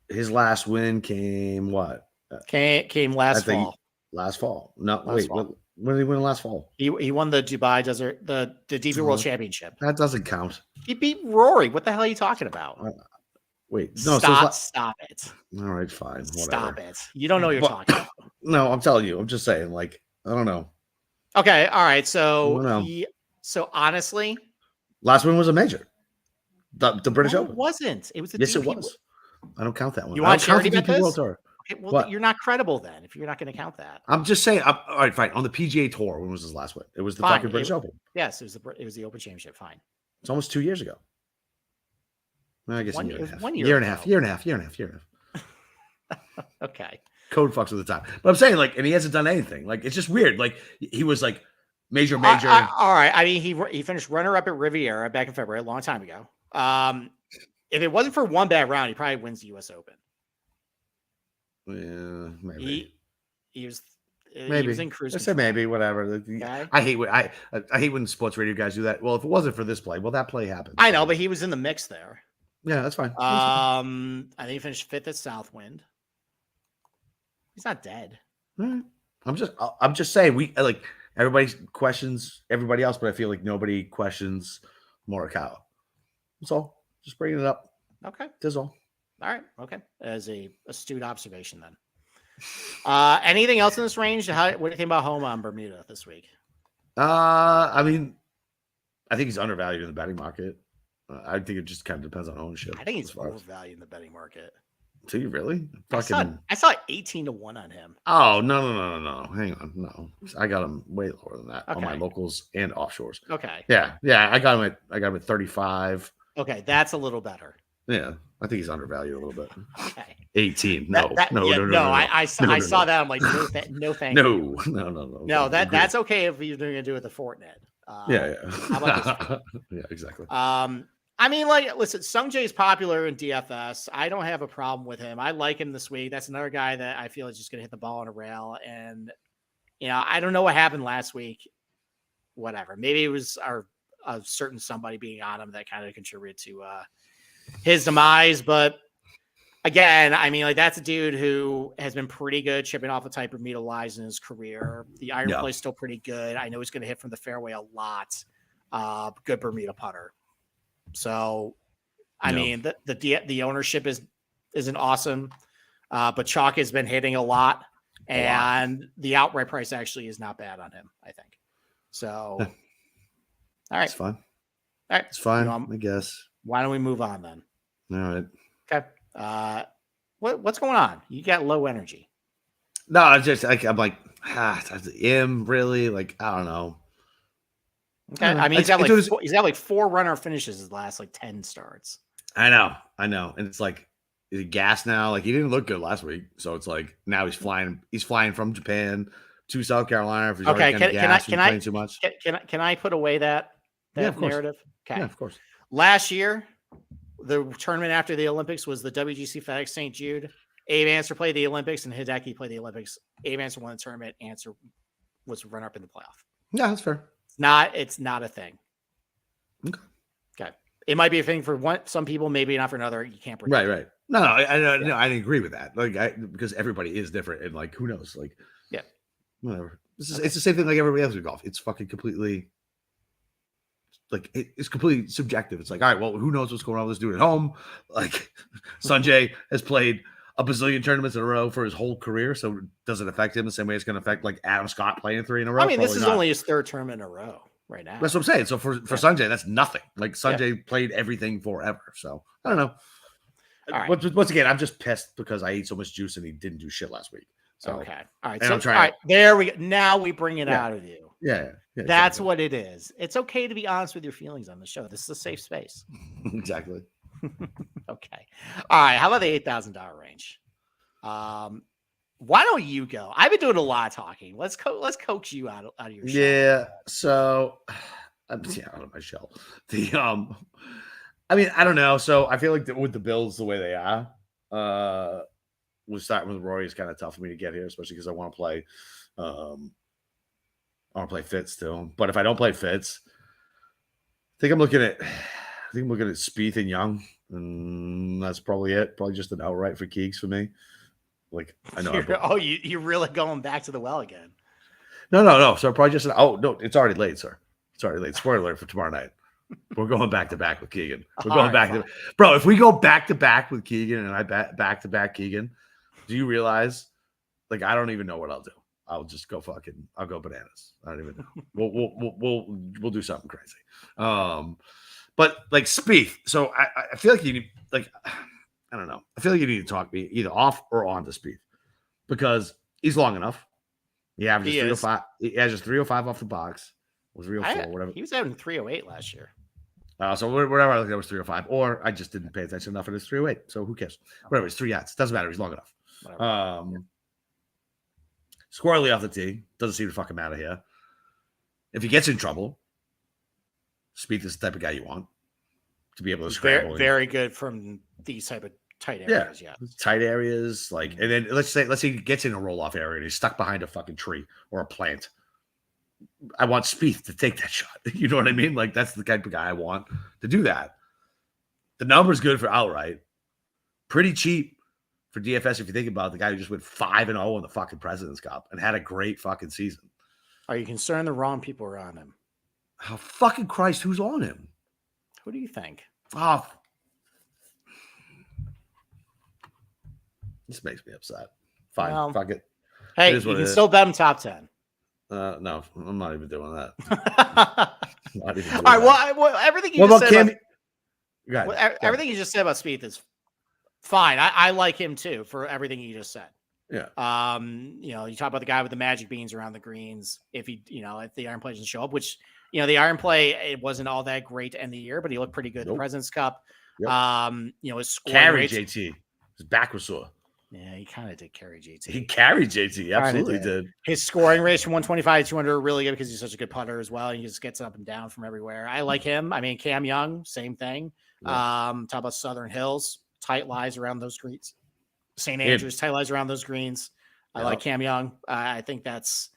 his last win came what? Came last fall. Last fall. No, wait. When did he win last fall? He won the Dubai Desert, the DP World Championship. That doesn't count. He beat Rory. What the hell are you talking about? Wait, no. Stop it. All right, fine. Whatever. Stop it. You don't know what you're talking about. No, I'm telling you. I'm just saying. Like, I don't know. Okay. All right. So so honestly, last win was a major. The British Open. It wasn't. It was a yes, DP. it was. I don't count that one. You want charity bet this? World Tour. Okay, well, you're not credible then if you're not going to count that. I'm just saying. All right, fine. On the PGA Tour, when was his last win? It was the fucking British Open. Yes, it was the Open Championship. Fine. It's almost 2 years ago. I guess one year and a half. Okay. Code fucks with the time. But I'm saying, like, and he hasn't done anything. Like, it's just weird. Like, he was like major. All right. I mean, he finished runner-up at Riviera back in February, a long time ago. If it wasn't for one bad round, he probably wins the U.S. Open. Yeah, maybe. He was maybe. He was in cruise. I said maybe, whatever. Okay. I hate when sports radio guys do that. Well, if it wasn't for this play, well, that play happened. I know, but he was in the mix there. Yeah, that's fine. I think he finished 5th at Southwind. He's not dead. Right. I'm just saying we like everybody questions everybody else, but I feel like nobody questions Morikawa. That's all. Just bringing it up. Okay. That's all. All right. Okay. As a astute observation, then. Anything else in this range? What do you think about home on Bermuda this week? I mean, I think he's undervalued in the betting market. I think it just kind of depends on ownership. I think he's overvalued in the betting market. Do you really? I saw 18-1 on him. Oh no! Hang on, no. I got him way lower than that on my Okay. locals and offshores. Okay. Yeah. I got him at 35. Okay, that's a little better. Yeah, I think he's undervalued a little bit. Okay. 18. No. I saw that. I'm like, no, thank you. No, that's okay if you're going to do it with the Fortnite. Yeah. How about this? Yeah, exactly. I mean, like, listen, Sungjae's popular in DFS. I don't have a problem with him. I like him this week. That's another guy that I feel is just going to hit the ball on a rail. And, I don't know what happened last week. Whatever. Maybe it was a certain somebody being on him that kind of contributed to his demise. But again, I mean, like, that's a dude who has been pretty good chipping off the type of Bermuda lies in his career. The iron play is still pretty good. I know he's going to hit from the fairway a lot. Good Bermuda putter. So, I mean, the ownership isn't awesome, but Chalk has been hitting a lot, and the outright price actually is not bad on him, I think. So, all right, it's fine. All right, it's fine. I guess. Why don't we move on then? All right. Okay. What's going on? You got low energy. No, I'm like, him really? Like, I don't know. Okay. I mean, he's got like 4 runner finishes his last like 10 starts. I know. And it's like, is he gas now? Like, he didn't look good last week. So it's like, now he's flying from Japan to South Carolina. If he's playing too much. Can I put away that narrative? Okay. Yeah, of course. Last year, the tournament after the Olympics was the WGC FedEx St. Jude. Abe Answer played the Olympics and Hideki played the Olympics. Abe Answer won the tournament. Answer was runner-up in the playoff. Yeah, that's fair. It's not a thing. Okay. It might be a thing for some people, maybe not for another. You can't predict. Right. No, I agree with that. Like, because everybody is different, and like, who knows? Like, yeah, whatever. It's the same thing like everybody else with golf. It's fucking completely, like, it's completely subjective. It's like, all right, well, who knows what's going on with this dude at home? Like, Sanjay has played a bazillion tournaments in a row for his whole career, so does it affect him the same way it's going to affect like Adam Scott playing 3 in a row? I mean, this is only his 3rd tournament in a row right now. That's what I'm saying. So for Sanjay, that's nothing. Like, Sanjay played everything forever. So I don't know. All right. Once again, I'm just pissed because I ate so much juice and he didn't do shit last week. So okay, all right. So all right, there we go. Now we bring it out of you. Yeah. That's what it is. It's okay to be honest with your feelings on the show. This is a safe space. Exactly. Okay. All right. How about the $8,000 range? Why don't you go? I've been doing a lot of talking. Let's coax you out of your shell. Yeah. So I'm out of my shell. I mean, I don't know. So I feel like with the Bills the way they are, we're starting with Rory is kind of tough for me to get here, especially because I want to play. I want to play Fitz still, but if I don't play Fitz, I think I'm looking at Spieth and Young, and that's probably it. Probably just an outright for Keegs for me. Like, I know. You're really going back to the well again. No. So probably just no. It's already late, sir. It's already late. Spoiler alert for tomorrow night. We're going back to back with Keegan. We're going back to bro. If we go back to back with Keegan and I back to back Keegan, do you realize? Like, I don't even know what I'll do. I'll just go I'll go bananas. I don't even know. We'll do something crazy. But like Spieth, so I feel like you need, like, I don't know. I feel like you need to talk me either off or on to Spieth because he's long enough. He averages 305. He averages 305 off the box. Was 304, whatever. He was having 308 last year. So whatever I looked at was 305, or I just didn't pay attention enough, and it's 308. So who cares? Whatever, it's 3 yachts. Doesn't matter. He's long enough. Squirrely off the tee. Doesn't seem to fucking matter here. If he gets in trouble, Spieth is the type of guy you want to be able to scramble. Very good from these type of tight areas. Yeah. Tight areas. Like, and then let's say he gets in a roll-off area and he's stuck behind a fucking tree or a plant. I want Spieth to take that shot. You know what I mean? Like, that's the type of guy I want to do that. The number's good for outright. Pretty cheap for DFS if you think about it. The guy who just went 5-0 in the fucking President's Cup and had a great fucking season. Are you concerned the wrong people are on him? Oh, fucking Christ, who's on him? Who do you think? Oh, this makes me upset. Fine, well, fuck it. Hey, you can still bet him top 10. No, I'm not even doing that. All right. Well, everything you just said. Everything you just said about Spieth is fine. I like him too for everything you just said. Yeah. You know, you talk about the guy with the magic beans around the greens. If he, you know, if the iron play doesn't show up, which, you know, the iron play, it wasn't all that great to end the year, but he looked pretty good. Nope. The President's Cup. Yep. You know, his scoring carry rates, JT. His back was sore. Yeah, he kind of did carry JT. He carried JT. Absolutely did. His scoring rates from 125 to 200 are really good because he's such a good putter as well. He just gets up and down from everywhere. I like him. I mean, Cam Young, same thing. Yeah. Talk about Southern Hills, tight lies around those greens. St. Andrews, tight lies around those greens. I like Cam Young. I think that's.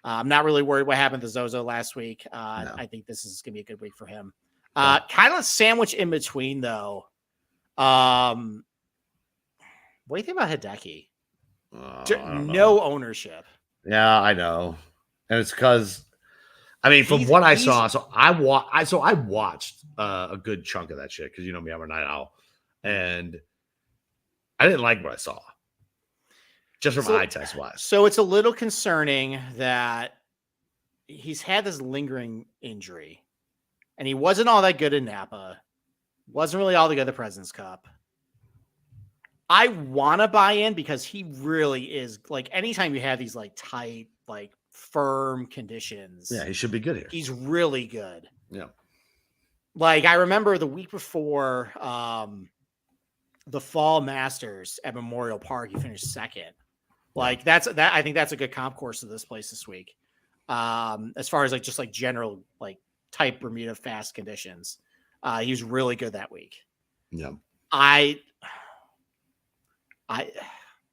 I'm not really worried what happened to Zozo last week. No. I think this is going to be a good week for him. Kind of a sandwich in between, though. What do you think about Hideki? No ownership. Yeah, I know, and it's because, I mean, from what I saw, I watched a good chunk of that shit because you know me, I'm a night owl, and I didn't like what I saw, just from eye test wise. So it's a little concerning that he's had this lingering injury, and he wasn't all that good in Napa, wasn't really all that good at the President's Cup. I want to buy in because he really is, like, anytime you have these like tight, like firm conditions. Yeah, he should be good here. He's really good. Yeah. Like I remember the week before the Fall Masters at Memorial Park, he finished second. Like I think that's a good comp course to this place this week. As far as like just like general like type Bermuda fast conditions. He was really good that week. Yeah.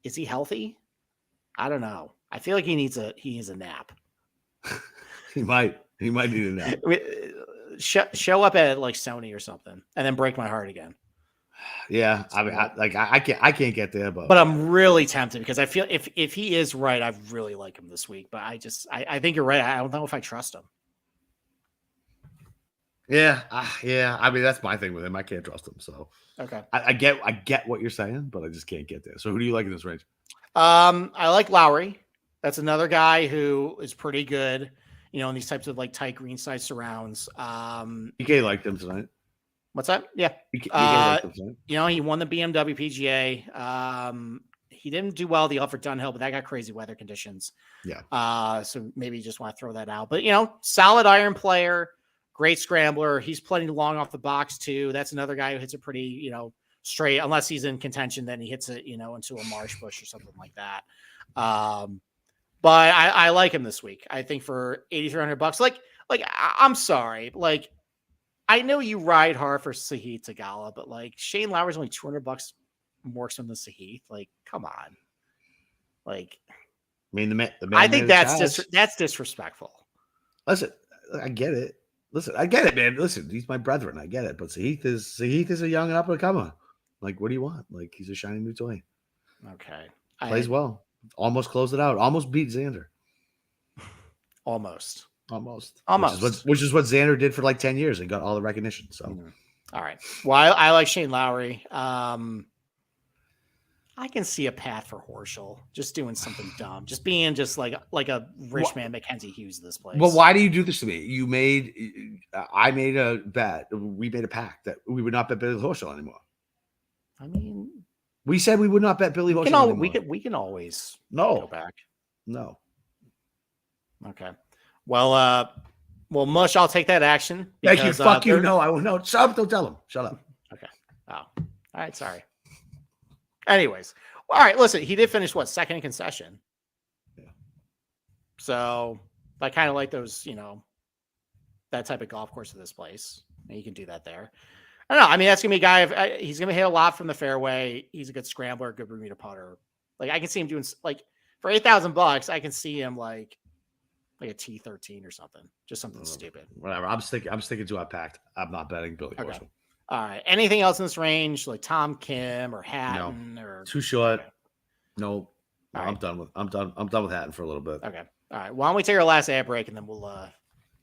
Is he healthy? I don't know. I feel like he needs a nap. he might need a nap. Show up at like Sony or something, and then break my heart again. Yeah, I mean, I can't get there, but I'm really tempted because I feel if he is right, I really like him this week. But I think you're right. I don't know if I trust him. Yeah. I mean, that's my thing with him. I can't trust him. So okay, I get what you're saying, but I just can't get there. So who do you like in this range? I like Lowry. That's another guy who is pretty good, you know, in these types of like tight green side surrounds. PK liked him tonight. What's that? Yeah. You know, he won the BMW PGA. He didn't do well the Alfred Dunhill, but that got crazy weather conditions. Yeah. So maybe you just want to throw that out. But, you know, solid iron player, great scrambler. He's plenty long off the box, too. That's another guy who hits it pretty, you know, straight. Unless he's in contention, then he hits it, you know, into a marsh bush or something like that. But I like him this week. I think for $8,300, like I'm sorry, like I know you ride hard for Sahith Tagala, but like Shane Lowry's only $200 more than the Sahith. Like, come on. Like, I mean, the man I think that's disrespectful. Listen, I get it. Listen, I get it, man. Listen, he's my brethren. I get it. But Sahith is a young and up and comer. Like, what do you want? Like, he's a shiny new toy. Okay. Plays well. Almost closed it out. Almost beat Xander. Almost. Which is what Xander did for like 10 years and got all the recognition. So, All right. Well, I like Shane Lowry. I can see a path for Horschel just doing something dumb, just being just like a rich man Mackenzie Hughes this place. Well, why do you do this to me? I made a bet. We made a pact that we would not bet Billy Horschel anymore. I mean, we said we would not bet Billy Horschel anymore. We can always go back. No. Okay. Well, Mush, I'll take that action. Thank you. Fuck you. No, I will. No, shut up. Don't tell him. Shut up. Okay. Oh, all right. Sorry. Anyways. All right. Listen, he did finish second in concession. Yeah. So I kind of like those, you know, that type of golf course of this place. And you can do that there. I don't know. I mean, that's going to be a guy, he's going to hit a lot from the fairway. He's a good scrambler, good Bermuda putter. Like I can see him doing like for $8,000, I can see him like a T13 or something, just something stupid. Whatever. I'm sticking to our pact. I'm not betting Billy Horschel. All right. Anything else in this range, like Tom Kim or Hatton or too short? Okay. No, right. I'm done with Hatton for a little bit. Okay. All right. Why don't we take our last ad break and then we'll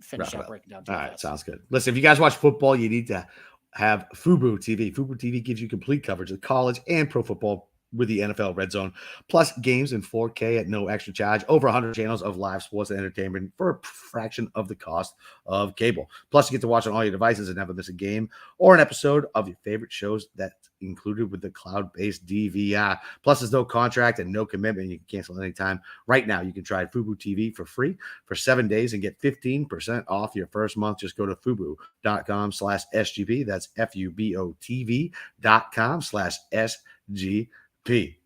finish up breaking down. All right. Sounds good. Listen, if you guys watch football, you need to have Fubo TV. Fubo TV gives you complete coverage of college and pro football with the NFL Red Zone, plus games in 4K at no extra charge, over 100 channels of live sports and entertainment for a fraction of the cost of cable. Plus, you get to watch on all your devices and never miss a game or an episode of your favorite shows that included with the cloud-based DVR. Plus, there's no contract and no commitment. You can cancel anytime. Right now, you can try Fubo TV for free for 7 days and get 15% off your first month. Just go to fubo.com/SGP. That's FUBOTV.com/SGP.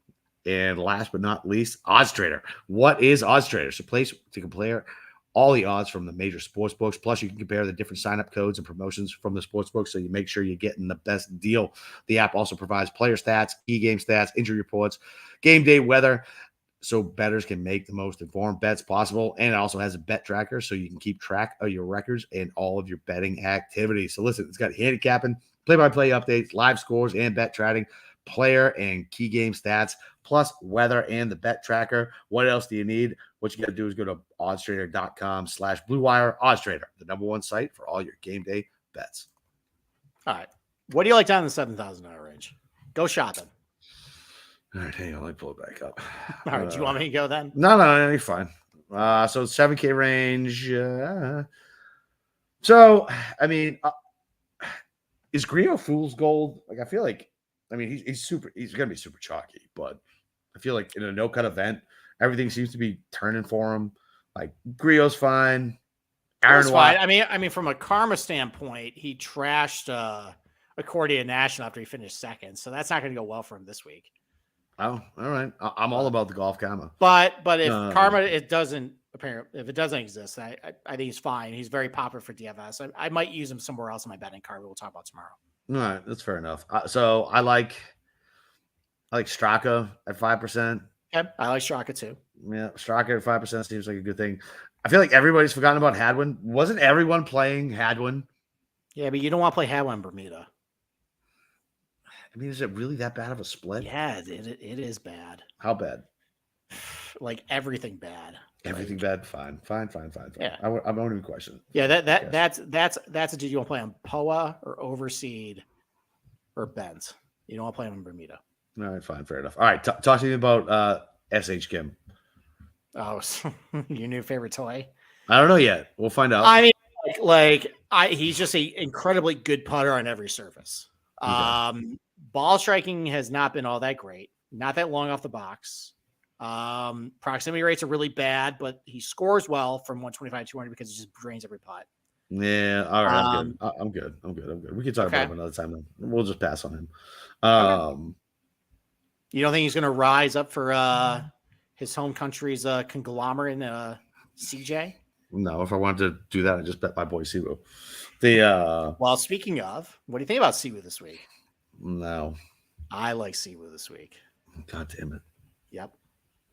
And last but not least, Odds Trader. What is Odds Trader? It's a place to compare all the odds from the major sports books. Plus, you can compare the different sign-up codes and promotions from the sports book, so you make sure you're getting the best deal. The app also provides player stats, key game stats, injury reports, game day weather, so bettors can make the most informed bets possible. And it also has a bet tracker, so you can keep track of your records and all of your betting activities. So listen, it's got handicapping, play-by-play updates, live scores, and bet trading, player and key game stats, plus weather and the bet tracker. What else do you need? What you got to do is go to oddstrader.com/Blue Wire. OddsTrader, the #1 site for all your game day bets. All right. What do you like down in the $7,000 range? Go shopping. All right, hang on. Let me pull it back up. All right. Do you want me to go then? No, you're fine. So 7K range. So, I mean, is Grio fool's gold? Like, I feel like, I mean, he's going to be super chalky, but I feel like in a no-cut event, everything seems to be turning for him. Like, Grio's fine. Aaron's fine. I mean, from a karma standpoint, he trashed Accordia National after he finished second, so that's not going to go well for him this week. Oh, all right. I'm all about the golf karma. But if karma if it doesn't exist, I think he's fine. He's very popular for DFS. I might use him somewhere else in my betting card. We'll talk about tomorrow. All right, that's fair enough. So I like Straka at 5%. Okay, I like Straka too. Yeah, Straka at 5% seems like a good thing. I feel like everybody's forgotten about Hadwin. Wasn't everyone playing Hadwin? Yeah, but you don't want to play Hadwin in Bermuda. I mean, is it really that bad of a split? Yeah, it is bad. How bad? Like everything bad. Everything bad. Fine. Yeah, I won't even question it. Yeah, that's a dude you want to play on POA or Overseed or Benz. You don't want to play him in Bermuda. All right, fine, fair enough. All right, talk to me about SH Kim. Oh, your new favorite toy? I don't know yet. We'll find out. I mean, he's just an incredibly good putter on every surface. Okay. Ball striking has not been all that great. Not that long off the box. Proximity rates are really bad, but he scores well from 125 to 200 because he just drains every putt. Yeah, all right, I'm good. We can talk about him another time. Then we'll just pass on him. You don't think he's going to rise up for his home country's conglomerate in CJ? No, if I wanted to do that, I just bet my boy Siwoo. Well, speaking of, what do you think about Siwoo this week? No, I like Siwoo this week. God damn it! Yep.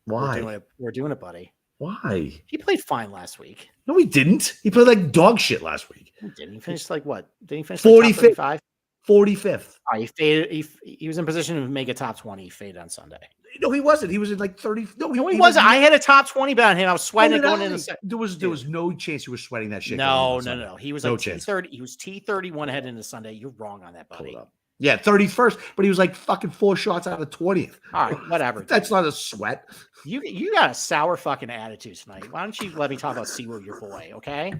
Why? We're doing it, buddy. Why? He played fine last week. No, he didn't. He played like dog shit last week. He didn't. He finished like what? Did he finish 45th? 45th. He faded. He was in position to make a top 20. He faded on Sunday. No, he wasn't. He was in like 30. No, he wasn't. I had a top 20 bet on him. I was sweating going in the second. There was no chance you were sweating that shit. No. He was no like chance. T30. He was T31 heading into Sunday. You're wrong on that, buddy. Yeah, 31st, but he was like fucking 4 shots out of 20th. All right, whatever. That's not a sweat. You got a sour fucking attitude tonight. Why don't you let me talk about Siwoo, your boy, okay?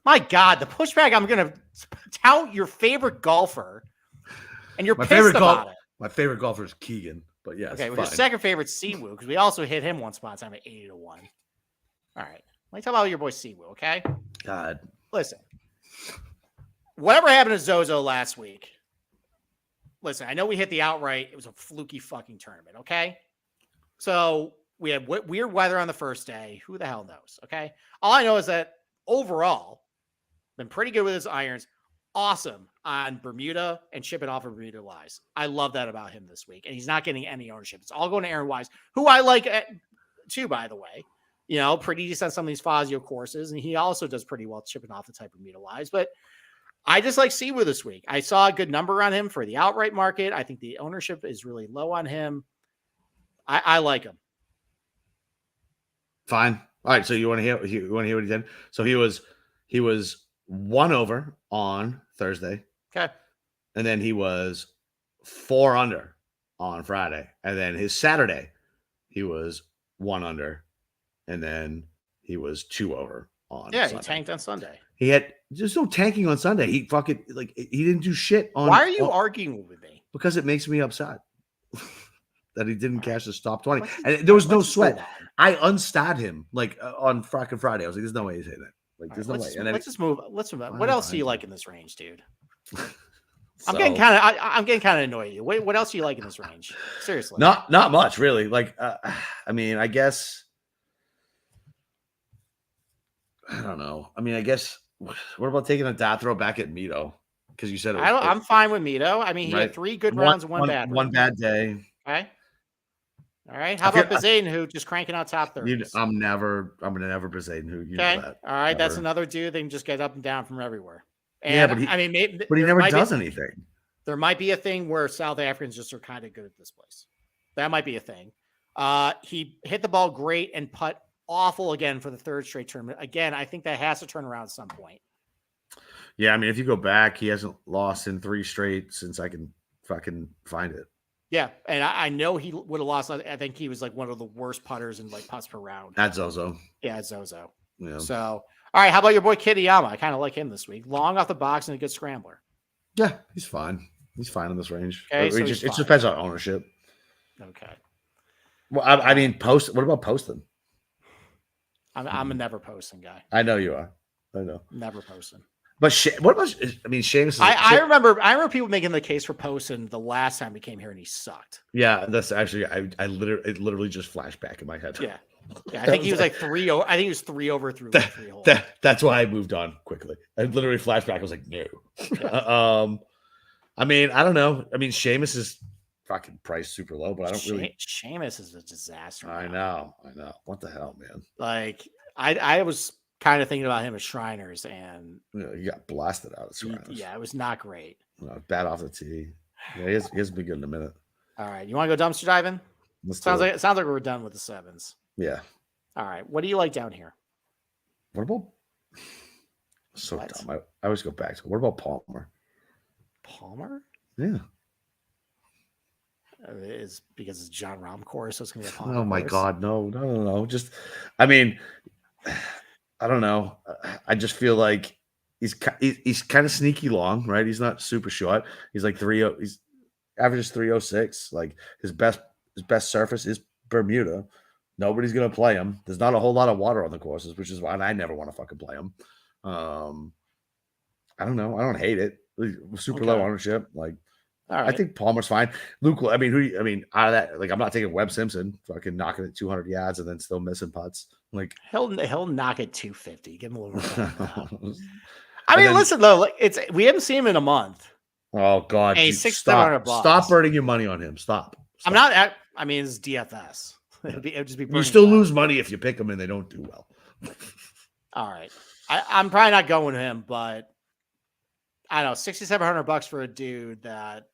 My God, the pushback. I'm going to tout your favorite golfer, and you're pissed about it. My favorite golfer is Keegan, but yes. Okay, well, your second favorite Siwoo, because we also hit him one spot time at 80-1. All right, let me talk about your boy Siwoo, okay? God. Listen, whatever happened to Zozo last week, listen, I know we hit the outright. It was a fluky fucking tournament, okay? So we had weird weather on the first day. Who the hell knows, okay? All I know is that overall, been pretty good with his irons. Awesome on Bermuda and shipping off of Bermuda Wise. I love that about him this week. And he's not getting any ownership. It's all going to Aaron Wise, who I like too, by the way. You know, pretty decent on some of these Fazio courses. And he also does pretty well shipping off the type of Bermuda Wise. But I just like Siwoo this week. I saw a good number on him for the outright market. I think the ownership is really low on him. I like him. Fine. All right. So you want to hear what he did? So he was 1 over on Thursday. Okay. And then he was 4 under on Friday. And then his Saturday, he was 1 under. And then he was 2 over on Sunday. He tanked on Sunday. He had just no tanking on Sunday. He fucking he didn't do shit on. Why are you arguing with me? Because it makes me upset that he didn't cash his top 20. And there was no sweat. I unstarred him like on fucking Friday. I was like, there's no way he's hitting it. Like, there's no way. And let's just move. Let's move on. What else do you like in this range, dude? So, I'm getting kind of annoyed. You. What else do you like in this range? Seriously, not much really. Like, I mean, I guess I don't know. I mean, I guess what about taking a dot throw back at Mito? Because you said I'm fine with Mito. I mean, he had 3 good rounds and one bad. One bad day. Okay. All right. How about Bezaden, who just cranking out top 30s? I'm gonna never Bezaden, who you okay. know that. All right. Never. That's another dude that can just get up and down from everywhere. And, yeah, but he never does anything. There might be a thing where South Africans just are kind of good at this place. That might be a thing. He hit the ball great and putt awful again for the 3rd straight tournament. Again, I think that has to turn around at some point. Yeah, I mean, if you go back, he hasn't lost in 3 straight since I can fucking find it. Yeah, and I know he would have lost. I think he was like one of the worst putters in like putts per round. At Zozo. Yeah, at Zozo. Yeah. So, all right, how about your boy Kitayama? I kind of like him this week. Long off the box and a good scrambler. Yeah, he's fine. He's fine in this range. Okay, it just depends on ownership. Okay. Well, I mean, What about Poston? I'm a never posting guy. I know you are. I know. Never posting. But what about? I mean, Seamus. I remember people making the case for Poston the last time he came here and he sucked. Yeah, that's actually it literally just flashed back in my head. Yeah. I think he was like 3 over. I think he was 3 over through 3 holes. That's why I moved on quickly. I literally flashed back. I was like, no. Yeah. I mean, I don't know. I mean, Seamus is fucking priced super low, but I don't really. Seamus is a disaster. I know. What the hell, man? Like I was kind of thinking about him as Shriners, and he got blasted out of Shriners. Yeah, it was not great. Bad off the tee. Yeah, he hasn't been good in a minute. All right, you want to go dumpster diving? Sounds like we're done with the 7s. Yeah. All right, what do you like down here? What about? So dumb. I always go back to. What about Palmer? Palmer? Yeah. Is because it's John Rahm course, so it's gonna be a Palmer. Oh my God, no. Just, I mean, I don't know. I just feel like he's kind of sneaky long, right? He's not super short. He's like 3.0. He's averages 3.06. Like his best surface is Bermuda. Nobody's gonna play him. There's not a whole lot of water on the courses, which is why I never want to fucking play him. I don't know. I don't hate it. Super low ownership. Like, all right. I think Palmer's fine. Luke, I mean, out of that, like, I'm not taking Webb Simpson, fucking knocking it 200 yards and then still missing putts. Like, he'll knock it 250. Give him a little bit. I mean, listen though, like we haven't seen him in a month. Oh God, hey, stop burning your money on him. Stop. I'm not. I mean, it's DFS. It'd just be. You still lose money if you pick them and they don't do well. All right, I'm probably not going with him, but I don't know, $6,700 for a dude that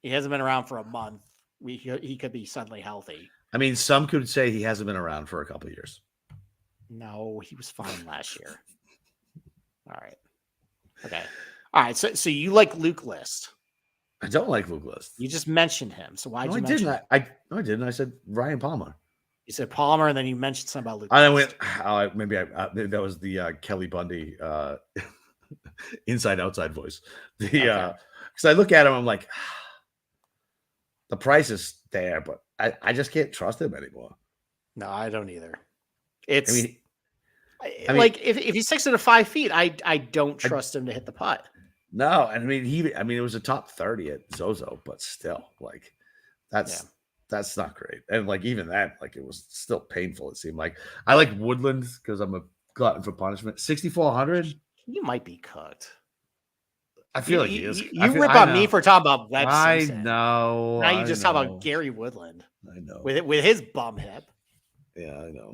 he hasn't been around for a month. He could be suddenly healthy. I mean, some could say he hasn't been around for a couple of years. No, he was fine last year. All right. Okay. All right. So you like Luke List? I don't like Luke List. You just mentioned him. So why did you mention him? I didn't. I said Ryan Palmer. You said Palmer, and then you mentioned something about Luke. I went. Maybe that was the Kelly Bundy inside outside voice. Because I look at him, I'm like, the price is there, but I just can't trust him anymore. No, I don't either. Like if he sticks to 5 feet, I don't trust him to hit the putt. No, and it was a top 30 at Zozo, but still, like that's not great. And like even that, like it was still painful. It seemed like I like Woodland because I'm a glutton for punishment. 6,400. You might be cooked. I feel like he is. You rip on me for talking about Webb Simpson. I know. Now you just talk about Gary Woodland. I know. With his bum hip. Yeah, I know.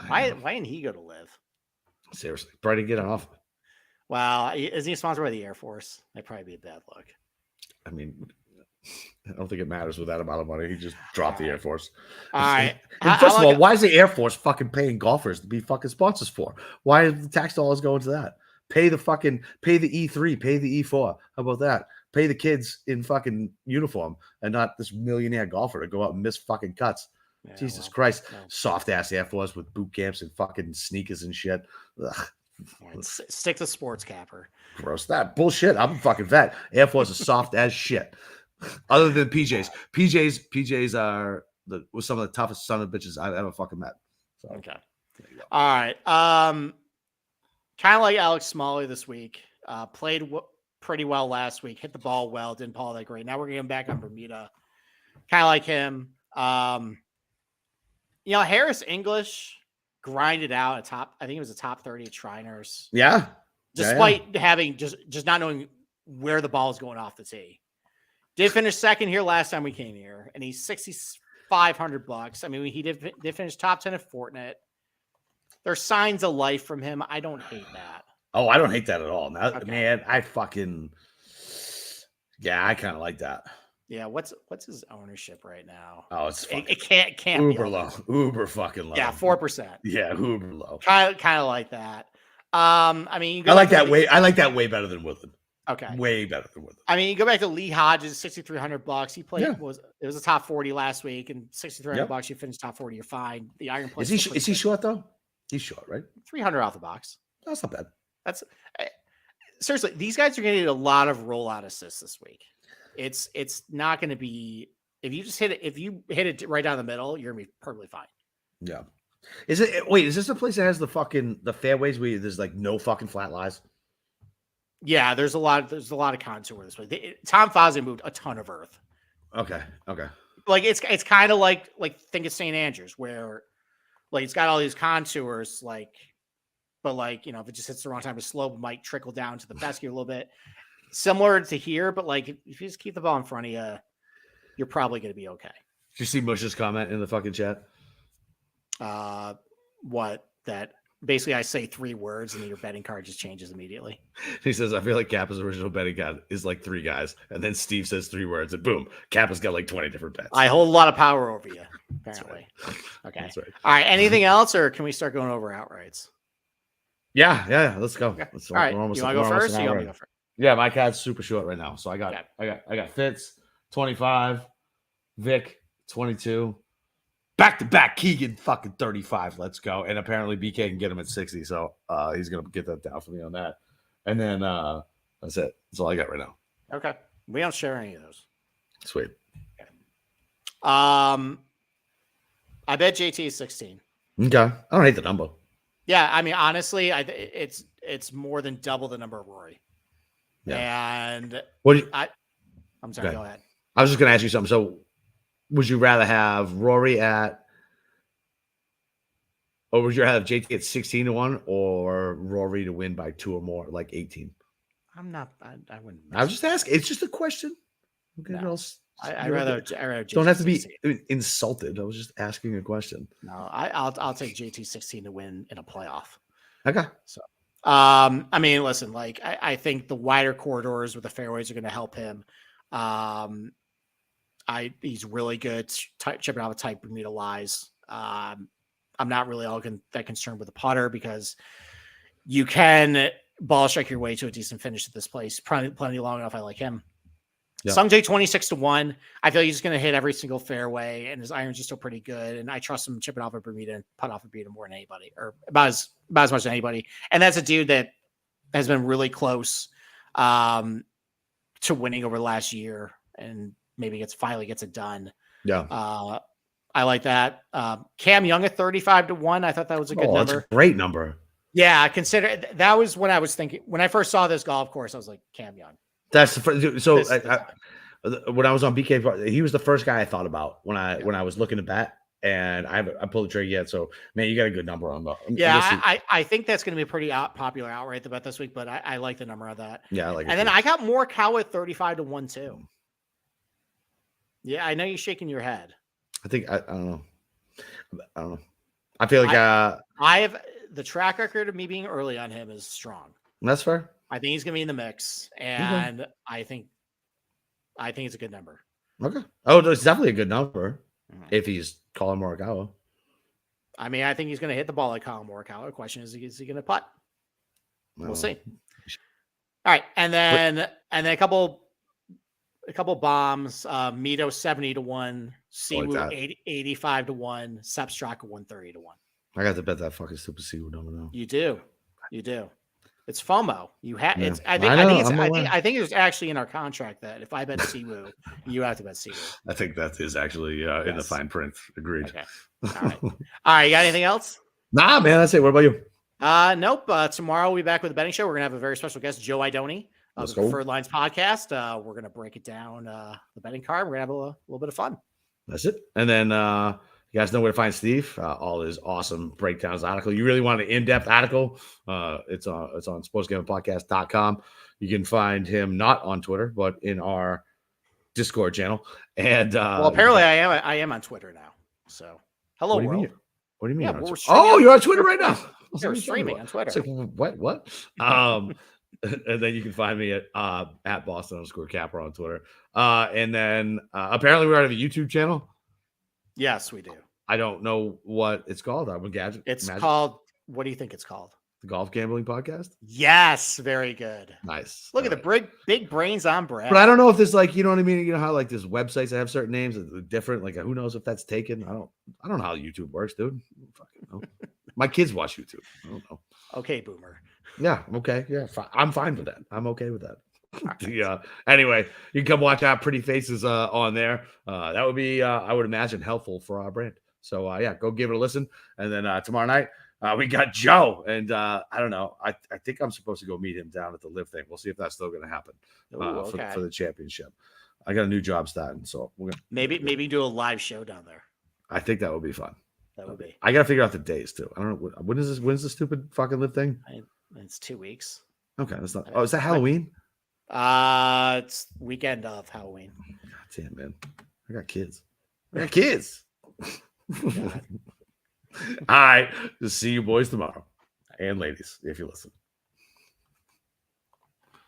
Why didn't he go to live? Seriously, probably get an offer. Wow, is he sponsored by the Air Force? That'd probably be a bad look. I mean, I don't think it matters with that amount of money. He just dropped the Air Force. All right. And first of all, why is the Air Force fucking paying golfers to be fucking sponsors for? Why are the tax dollars going to that? Pay the E3, pay the E4. How about that? Pay the kids in fucking uniform and not this millionaire golfer to go out and miss fucking cuts. Yeah, Jesus Christ. No. Soft ass Air Force with boot camps and fucking sneakers and shit. Ugh. Stick to sports capper. Gross. That bullshit. I'm a fucking vet. Air Force is soft as shit. Other than PJs are was some of the toughest son of bitches I've ever fucking met. So, okay. All right. Kind of like Alex Smalley this week. Played pretty well last week. Hit the ball well. Didn't ball that great. Now we're getting back on Bermuda. Kind of like him. Harris English grinded out a top. I think it was a top 30 at Shriners. Yeah. Despite having just not knowing where the ball is going off the tee. Did finish second here last time we came here, and he's $6,500. I mean, he did finish top 10 at Fortinet. There's signs of life from him. I don't hate that. Oh, I don't hate that at all. Now, okay. Man, I kind of like that. Yeah, what's his ownership right now? Oh, it can't uber be low, uber fucking low. Yeah, 4%. Yeah, uber low. Kind of like that. I mean, I like that way. I like that way better than Woodland. Okay, way better than Woodland. I mean, you go back to Lee Hodges, $6,300. He played it was a top 40 last week, and $6,300. You finished top 40, you're fine. The iron play. Is he short though? He's short, right? 300 off the box. That's not bad. That's seriously. These guys are going to need a lot of rollout assists this week. It's not going to be if you just hit it. If you hit it right down the middle, you're going to be perfectly fine. Yeah. Is this a place that has the fairways where there's like no fucking flat lies? Yeah, there's a lot of contour this way. Tom Fozzie moved a ton of earth. Okay. Like it's kind of like think of St. Andrews where like it's got all these contours but if it just hits the wrong time, the slope might trickle down to the fescue a little bit. Similar to here, but like if you just keep the ball in front of you, you're probably going to be okay. Did you see Mush's comment in the fucking chat? What that basically I say 3 words and then your betting card just changes immediately. He says, I feel like Kappa's original betting card is like 3 guys. And then Steve says 3 words and boom, Kappa's got like 20 different bets. I hold a lot of power over you, apparently. Right. Okay. That's right. All right. Anything else or can we start going over outrights? Yeah. Let's go. Okay. All right. You want to go first? You want me to go first? Yeah, my card's super short right now. So I got Fitz 25, Vic 22. Back-to-back Keegan fucking 35. Let's go. And apparently BK can get him at 60. So he's gonna get that down for me on that. And then that's it. That's all I got right now. Okay. We don't share any of those. Sweet. Okay. I bet JT is 16. Okay. I don't hate the number. Yeah, I mean, honestly, it's more than double the number of Rory. Yeah. And I'm sorry, go ahead. I was just gonna ask you something. So would you rather have Rory or would you rather have JT at 16-1 or Rory to win by 2 or more, like 18? I wouldn't. I was just asking. It's just a question. Okay, no. I'd rather JT don't have to be 16. insulted. I was just asking a question. No, I'll take JT 16 to win in a playoff. Okay. So, I mean, listen, like I think the wider corridors with the fairways are going to help him. He's really good chipping out with tight Bermuda lies. I'm not really that concerned with the putter because you can ball strike your way to a decent finish at this place. Plenty long enough. I like him. Yep. Sung Jae 26-1. I feel like he's going to hit every single fairway, and his irons are still pretty good. And I trust him chipping off a Bermuda and putt off a Bermuda more than anybody, or about as much as anybody. And that's a dude that has been really close to winning over the last year, and maybe finally gets it done. Yeah. I like that. Cam Young at 35-1. I thought that was a good number. That's a great number. Yeah. Consider that was when I was thinking, when I first saw this golf course, I was like, Cam Young. That's the first. So when I was on BK, he was the first guy I thought about when I was looking to bet, and I pulled the trigger yet. So man, you got a good number on that. Yeah, I think that's going to be a pretty popular outright to bet this week, but I like the number of that. Yeah, I like it. And then I got more Cow at 35-1 too. Yeah, I know you're shaking your head. I think I don't know. I feel like I have the track record of me being early on him is strong. That's fair. I think he's going to be in the mix, and I think it's a good number. Okay. Oh, it's definitely a good number if he's Colin Morikawa. I mean, I think he's going to hit the ball like Colin Morikawa. The question is he going to putt? We'll see. All right, and then a couple bombs. Mito 70-1, Siwoo 85-1, Sepp Straka 130-1. I got to bet that fucking stupid Siwoo number now. You do. It's FOMO. You have Yeah. it's. I think it's actually in our contract that if I bet Siwoo, you have to bet Siwoo. I think that is actually in the fine print. Agreed. Okay. All right. All right. You got anything else? Nah, man. That's it. What about you? Nope. Tomorrow we'll be back with the betting show. We're gonna have a very special guest, Joe Idoni of the Preferred Lines podcast. We're gonna break it down the betting card. We're gonna have a little bit of fun. That's it. And then you guys know where to find Steve. All his awesome breakdowns article. You really want an in-depth article? It's on sportsgamblingpodcast.com. You can find him not on Twitter, but in our Discord channel. And well, apparently I am on Twitter now. So hello world. What do you mean? Yeah, you're on Twitter right now. We're streaming on Twitter. Like, what? And then you can find me at Boston_Capper on Twitter. And then apparently we have a YouTube channel. Yes, we do. I don't know what it's called. I'm a gadget. It's called. What do you think it's called? The Golf Gambling Podcast. Yes, very good. Nice. Look at the big brains on Brad. But I don't know if there's like, you know what I mean? You know how like there's websites that have certain names that are different. Like who knows if that's taken? I don't know how YouTube works, dude. Fucking know. My kids watch YouTube. I don't know. Okay, boomer. Yeah. Okay. Yeah. I'm fine with that. I'm okay with that. Yeah. Anyway, you can come watch our pretty faces on there. That would be, I would imagine, helpful for our brand. So yeah, go give it a listen. And then tomorrow night we got Joe, and I don't know. I think I'm supposed to go meet him down at the live thing. We'll see if that's still going to happen for the championship. I got a new job starting, so we're gonna maybe do a live show down there. I think that would be fun. That would be. I got to figure out the days too. I don't know when's the stupid fucking live thing? It's 2 weeks. Okay, that's not. Oh, is that Halloween? It's weekend of Halloween. God damn, man. I got kids. All right. See you boys tomorrow. And ladies, if you listen.